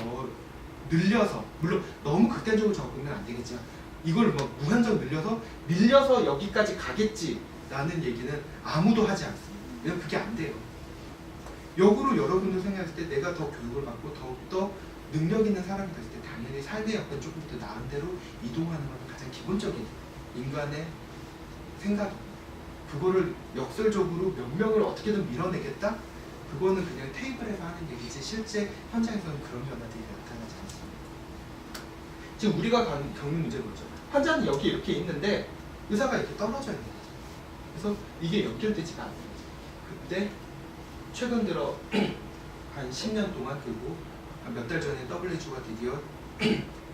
늘려서, 물론 너무 극단적으로 접근은 안 되겠지만 이걸 뭐 무한정 밀려서 여기까지 가겠지라는 얘기는 아무도 하지 않습니다. 왜냐면 그게 안 돼요. 역으로 여러분들 생각했을 때 내가 더 교육을 받고 더욱더 능력 있는 사람이 됐을 때 당연히 삶의 여건 조금 더 나은 대로 이동하는 것은 가장 기본적인 인간의 생각입니다. 그거를 역설적으로 몇 명을 어떻게든 밀어내겠다? 그거는 그냥 테이블에서 하는 얘기지 실제 현장에서는 그런 변화들이 나타나지 않습니다. 지금 우리가 겪는 문제는 뭐죠? 환자는 여기 이렇게 있는데 의사가 이렇게 떨어져 있는 거죠. 그래서 이게 연결되지가 않는 거죠. 그때 최근 들어 한 10년 동안, 그리고 몇 달 전에 WHO가 드디어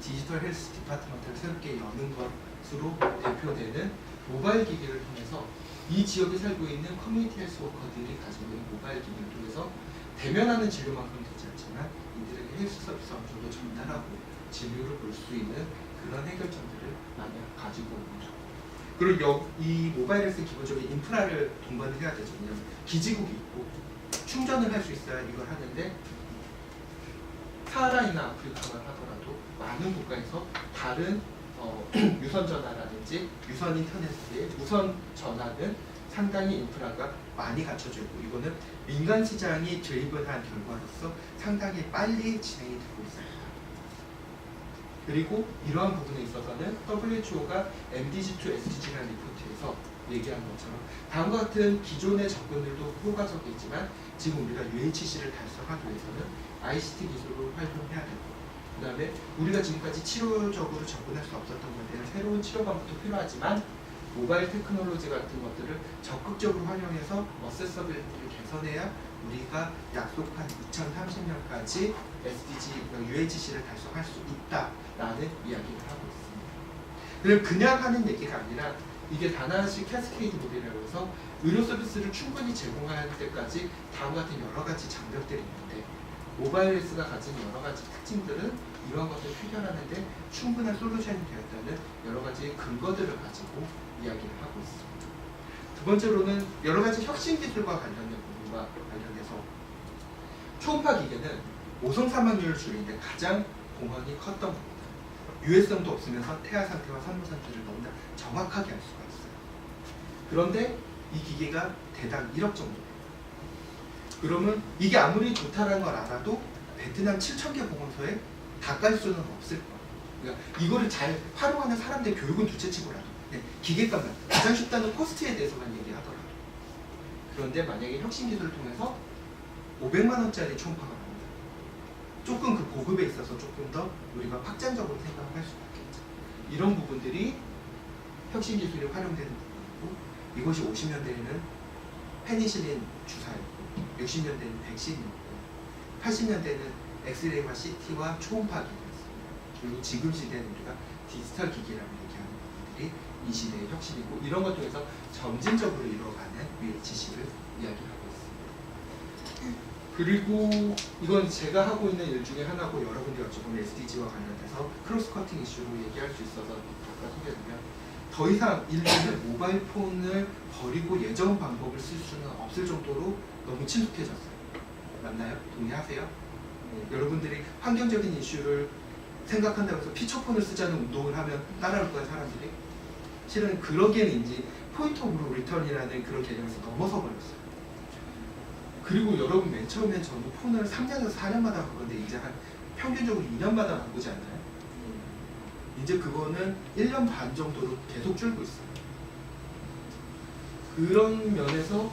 디지털 헬스 디파트먼트를 새롭게 여는 것으로 대표되는 모바일 기기를 통해서 이 지역에 살고 있는 커뮤니티 헬스 워커들이 가지고 있는 모바일 기기를 통해서 대면하는 진료만큼은 되지 않지만 이들에게 헬스 서비스 어느 정도 전달하고 진료를 볼 수 있는 그런 해결점들을 많이 가지고 옵니다. 그리고 이 모바일 헬스 기본적으로 인프라를 동반을 해야 되죠. 왜냐하면 기지국이 있고 충전을 할 수 있어야 이걸 하는데, 사하라이나 아프리카만 하더라도 많은 국가에서 다른 유선 전화라든지 유선 인터넷의 무선 전화는 상당히 인프라가 많이 갖춰져 있고, 이거는 민간 시장이 드리븐한 결과로서 상당히 빨리 진행이 되고 있습니다. 그리고 이러한 부분에 있어서는 WHO가 MDG2 SDG라는 리포트에서 얘기한 것처럼 다음과 같은 기존의 접근들도 효과적이지만 지금 우리가 UHC를 달성하기 위해서는 ICT 기술을 활용해야 되고 그 다음에 우리가 지금까지 치료적으로 접근할 수 없었던 것에 대한 새로운 치료 방법도 필요하지만 모바일 테크놀로지 같은 것들을 적극적으로 활용해서 어세서빌리티를 개선해야 우리가 약속한 2030년까지 SDG, UHC를 달성할 수 있다라는 이야기를 하고 있습니다. 그럼 그냥 하는 얘기가 아니라 이게 다나시 캐스케이드 모델이라고 해서 의료 서비스를 충분히 제공할 때까지 다음과 같은 여러 가지 장벽들이 있는데 모바일 헬스가 가진 여러 가지 특징들은 이러한 것들을 해결하는데 충분한 솔루션이 되었다는 여러 가지 근거들을 가지고 이야기를 하고 있습니다. 두 번째로는 여러 가지 혁신 기술과 관련된 부분과 관련해서 초음파 기계는 모성 사망률을 줄이는데 가장 공헌이 컸던 겁니다. 유해성도 없으면서 태아 상태와 산모 상태를 너무나 정확하게 알 수가 있어요. 그런데 이 기계가 대당 1억 정도예요. 그러면 이게 아무리 좋다라는 걸 알아도 베트남 7,000개 보건소에 다 깔 수는 없을 거예요. 그러니까 이거를 잘 활용하는 사람들 교육은 둘째치고라도 기계값만 가장 쉽다는 코스트에 대해서만 얘기하더라도 그런데 만약에 혁신 기술을 통해서 500만 원짜리 초음파가 나온다. 조금 그 보급에 있어서 조금 더 우리가 확장적으로 생각할 수 있겠죠. 이런 부분들이 혁신 기술이 활용되는 부분이고 이것이 50년대에는 페니실린 주사였고 60년대에는 백신이었고 80년대에는 엑스레이와 CT와 초음파 기기였습니다. 그리고 지금 시대는 우리가 디지털 기기라고 얘기하는 부분들이 이 시대의 혁신이고 이런 것 통해서 점진적으로 이루어가는 UHC를 이야기하고 있습니다. 그리고 이건 제가 하고 있는 일 중에 하나고 여러분들이 어쩌면 SDG와 관련해서 크로스 커팅 이슈로 얘기할 수 있어서 잠깐 소개해드리면 더 이상 인류는 모바일 폰을 버리고 예전 방법을 쓸 수는 없을 정도로 너무 친숙해졌어요. 맞나요? 동의하세요? 여러분들이 환경적인 이슈를 생각한다고 해서 피처폰을 쓰자는 운동을 하면 따라올 거야 사람들이? 실은 그러기에는 이제 포인트 오브 리턴이라는 그런 개념에서 넘어서 버렸어요. 그리고 여러분 맨 처음엔 저는 폰을 3년에서 4년마다 바꾸는데 이제 한 평균적으로 2년마다 바꾸지 않나요? 이제 그거는 1년 반 정도로 계속 줄고 있어요. 그런 면에서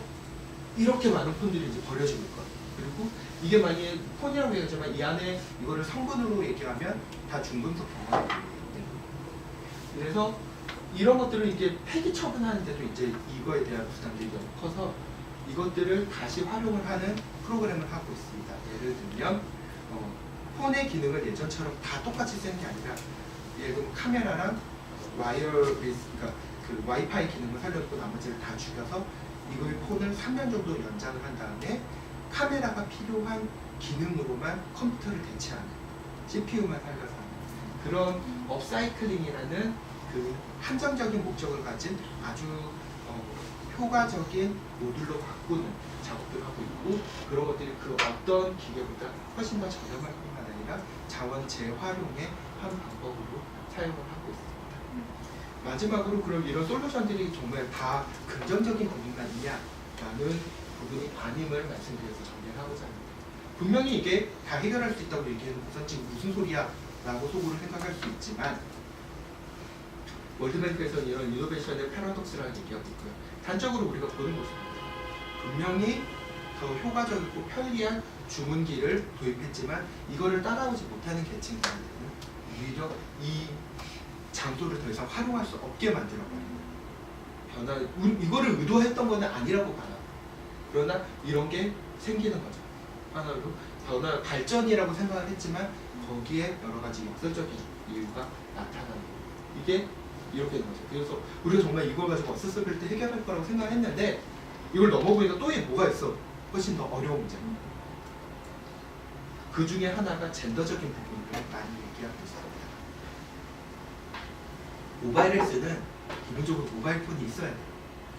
이렇게 많은 폰들이 이제 버려지고 있거든요. 그리고 이게 만약에 폰이라고 얘기하지만 이 안에 이거를 성분으로 얘기하면 다 중금속 경화입니다. 그래서 이런 것들을 이게 폐기 처분하는데도 이제 이거에 대한 부담들이 너무 커서 이것들을 다시 활용을 하는 프로그램을 하고 있습니다. 예를 들면 폰의 기능을 예전처럼 다 똑같이 쓰는 게 아니라 예를 들면 카메라랑 와이어리스, 그러니까 그 와이파이 기능을 살려두고 나머지를 다 죽여서 이거의 폰을 3년 정도 연장을 한 다음에 카메라가 필요한 기능으로만 컴퓨터를 대체하는 CPU만 살려서 하는 그런 업사이클링이라는 그 한정적인 목적을 가진 아주 효과적인 모듈로 바꾸는 작업들을 하고 있고 그런 것들이 그 어떤 기계보다 훨씬 더 저렴할 뿐만 아니라 자원 재활용의 한 방법으로 사용을 하고 있습니다. 마지막으로 그럼 이런 솔루션들이 정말 다 긍정적인 부분만 있냐라는 부분이 아님을 말씀드려서 정리를 하고자 합니다. 분명히 이게 다 해결할 수 있다고 얘기하는 것은 지금 무슨 소리야 라고 속으로 생각할 수 있지만 월드뱅크에서는 이런 이노베이션의 패러독스라는 얘기하고 있고요. 단적으로 우리가 보는 것입니다. 분명히 더 효과적이고 편리한 주문기를 도입했지만 이거를 따라오지 못하는 계층들은 오히려 이 장소를 더 이상 활용할 수 없게 만들어버립니다. 이거를 의도했던 건 아니라고 봐요. 그러나 이런 게 생기는 거죠. 하나로 발전이라고 생각을 했지만 거기에 여러 가지 역설적인 이유가 나타나는 거예요. 이게 이렇게 되는 거죠. 그래서 우리가 정말 이걸 가지고 어세서빌리티 해결할 거라고 생각했는데 이걸 넘어보니까 또 뭐가 있어? 훨씬 더 어려운 문제. 그 중에 하나가 젠더적인 부분을 많이 얘기하고 있습니다. 모바일 헬스는 기본적으로 모바일 폰이 있어야 돼요.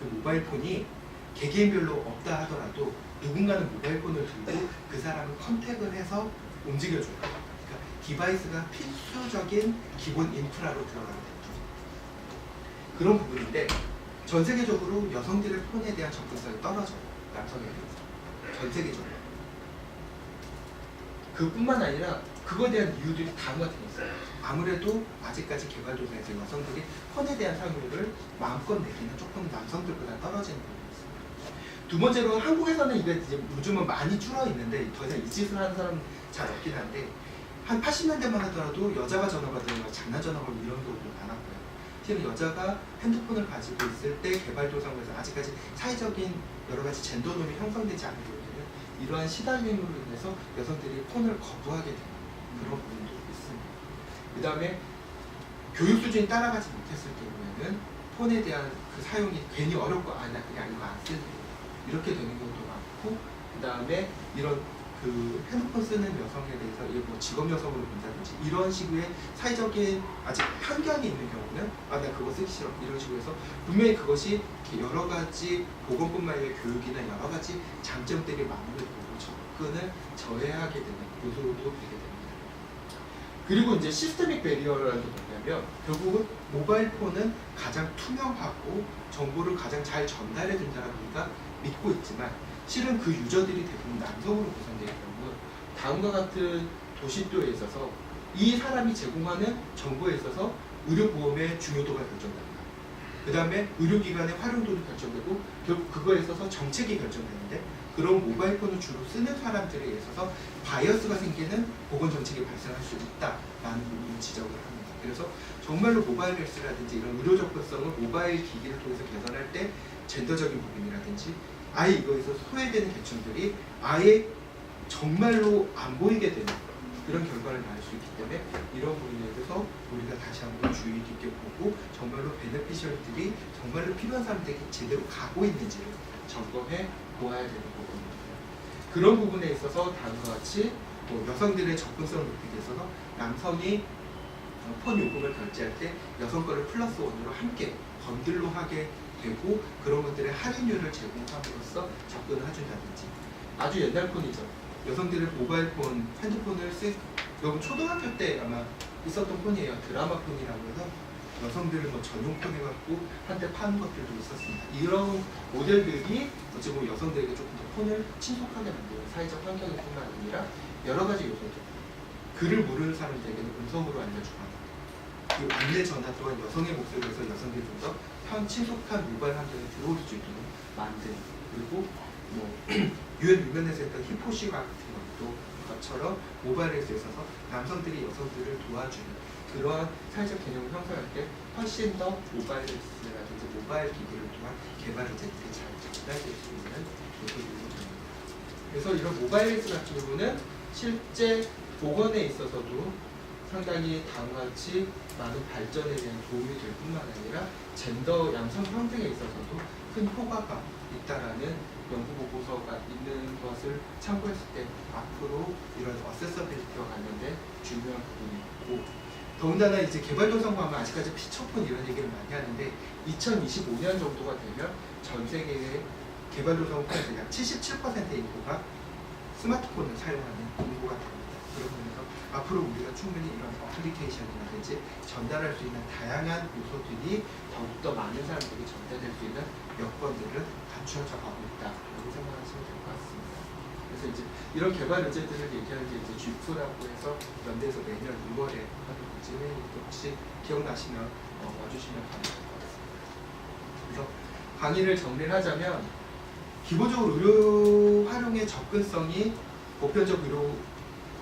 그 모바일 폰이 개개인별로 없다 하더라도 누군가는 모바일 폰을 들고 그 사람을 컨택을 해서 움직여줘요. 그러니까 디바이스가 필수적인 기본 인프라로 들어가는 거죠. 그런 부분인데 전 세계적으로 여성들의 폰에 대한 접근성이 떨어져요. 남성에 비해서. 전 세계적으로. 그뿐만 아니라 그거에 대한 이유들이 다음과 같은 게 있어요. 아무래도 아직까지 개발도상에서 여성들이 폰에 대한 사용률을 마음껏 내기는 조금 남성들보다 떨어지는 부분이 있습니다. 두 번째로 한국에서는 이게 이제 요즘은 많이 줄어 있는데 더 이상 이 짓을 하는 사람은 잘 없긴 한데 한 80년대만 하더라도 여자가 전화 받으면 장난 전화 걸고 이런 경우도 많았고요. 실은 여자가 핸드폰을 가지고 있을 때 개발도상에서 아직까지 사회적인 여러 가지 젠더norm이 형성되지 않은 경우에는 이러한 시달림으로 인해서 여성들이 폰을 거부하게 되는 그런 부분도 있습니다. 그 다음에 교육 수준이 따라가지 못했을 경우에는 폰에 대한 그 사용이 괜히 어렵고 나 그냥 이거 안 쓸래 이렇게 되는 경우도 많고 그 다음에 이런 그 핸드폰 쓰는 여성에 대해서 뭐 직업 여성으로 본다든지 이런 식의 사회적인 아직 편견이 있는 경우는 나 그거 쓰기 싫어 이런 식으로 해서 분명히 그것이 여러 가지 보건뿐만 아니라 교육이나 여러 가지 장점들이 많음을 보고 접근을 저해하게 되는 요소로도 되게 됩니다. 그리고 이제 시스테믹 베리어라는 게 뭐냐면 결국은 모바일 폰은 가장 투명하고 정보를 가장 잘 전달해 준다라고 우리가 믿고 있지만 실은 그 유저들이 대부분 남성으로 구성되기 때문에 다음과 같은 도식도에 있어서 이 사람이 제공하는 정보에 있어서 의료보험의 중요도가 결정됩니다. 그 다음에 의료기관의 활용도도 결정되고 결국 그거에 있어서 정책이 결정되는데 그런 모바일 폰을 주로 쓰는 사람들에 있어서 바이어스가 생기는 보건정책이 발생할 수 있다라는 부분을 지적을 합니다. 그래서 정말로 모바일 헬스라든지 이런 의료 접근성을 모바일 기기를 통해서 개선할 때 젠더적인 부분이라든지 아예 이거에서 소외되는 계층들이 아예 정말로 안 보이게 되는 그런 결과를 낳을 수 있기 때문에 이런 부분에 대해서 우리가 다시 한번 주의 깊게 보고 정말로 베네피셜들이 정말로 필요한 사람들에게 제대로 가고 있는지를 점검해 보아야 되는 부분입니다. 그런 부분에 있어서 다음과 같이 뭐 여성들의 접근성을 높이기 위해서는 남성이 폰 요금을 결제할 때 여성 거를 플러스 원으로 함께 번들로 하게 되고 그런 것들의 할인율을 제공함으로써 접근을 해준다든지 아주 옛날 폰이죠. 여성들의 모바일 폰, 핸드폰을 여러분 초등학교 때 아마 있었던 폰이에요. 드라마 폰이라고 해서 여성들을 뭐 전용폰 해갖고 한때 파는 것들도 있었습니다. 이런 모델들이 어찌 보면 여성들에게 조금 더 폰을 친숙하게 만드는 사회적 환경뿐만 아니라 여러 가지 요소들 글을 모르는 사람들에게는 음성으로 알려주고 그 안내 전화 또한 여성의 목소리에서 여성들이 좀 더 친숙한 모바일 환경에 들어올 수 있도록 만드는 그리고 뭐 유엔 위면에서 했던 히포시 같은 것처럼 모바일에서 있어서 남성들이 여성들을 도와주는 그러한 사회적 개념을 형성할 때 훨씬 더 모바일에서라든지 모바일 기기를 통한 개발 의제들이 잘 전달될 수 있는 요소들이 됩니다. 그래서 이런 모바일에서 같은 경우는 실제 보건에 있어서도 상당히 다음과 같이 많은 발전에 대한 도움이 될 뿐만 아니라 젠더 양성 평등에 있어서도 큰 효과가 있다라는 연구 보고서가 있는 것을 참고했을 때 앞으로 이런 어세서빌리티와 관련된 중요한 부분이 있고 더군다나 이제 개발도상국 하면 아직까지 피처폰 이런 얘기를 많이 하는데 2025년 정도가 되면 전 세계의 개발도상국에서 약 77%의 인구가 스마트폰을 사용하는 인구가 됩니다. 그런 면에서 앞으로 우리가 충분히 이런 어플리케이션이라든지 전달할 수 있는 다양한 요소들이 더욱더 많은 사람들이 전달될 수 있는 여건들을 갖추어져 가고 있다라고 생각하시면 될 것 같습니다. 그래서 이제 이런 개발 의제들을 얘기하는 게 이제 GIF라고 해서 연대에서 매년 6월에 하는 거지만 혹시 기억나시면 와주시면 감사할 것 같습니다. 그래서 강의를 정리를 하자면 기본적으로 의료 활용의 접근성이 보편적 의료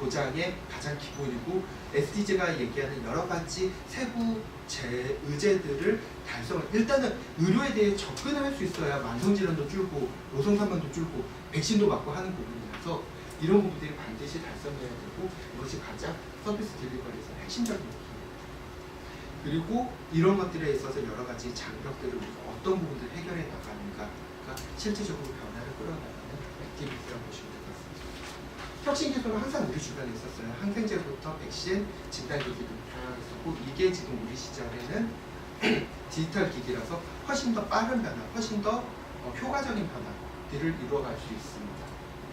보장의 가장 기본이고 SDG가 얘기하는 여러 가지 세부 의제들을 달성을 일단은 의료에 대해 접근을 할 수 있어야 만성질환도 줄고 노성산만도 줄고 백신도 맞고 하는 부분이라서 이런 부분들이 반드시 달성해야 되고 이것이 가장 서비스 딜리버리에서 핵심적인 부분입니다. 그리고 이런 것들에 있어서 여러 가지 장벽들을 우리가 어떤 부분들을 해결해 나가는가가 실질적으로 변화를 끌어나가는 액티비티라고 보시면 됩니다. 혁신 기술은 항상 우리 주변에 있었어요. 항생제부터 백신, 진단기기도 다양했었고 이게 지금 우리 시절에는 디지털 기기라서 훨씬 더 빠른 변화, 훨씬 더 효과적인 변화들을 이루어갈 수 있습니다.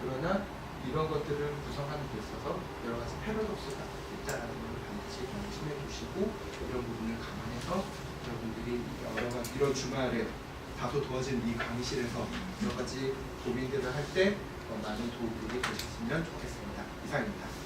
그러나 이런 것들을 구성하는 데 있어서 여러 가지 패러독스가 있다는 것을 반드시 명심해 주시고 이런 부분을 감안해서 여러분들이 이런 주말에 다소 도와진 이 강의실에서 여러 가지 고민들을 할 때 많은 도움이 되셨으면 좋겠습니다. 이상입니다.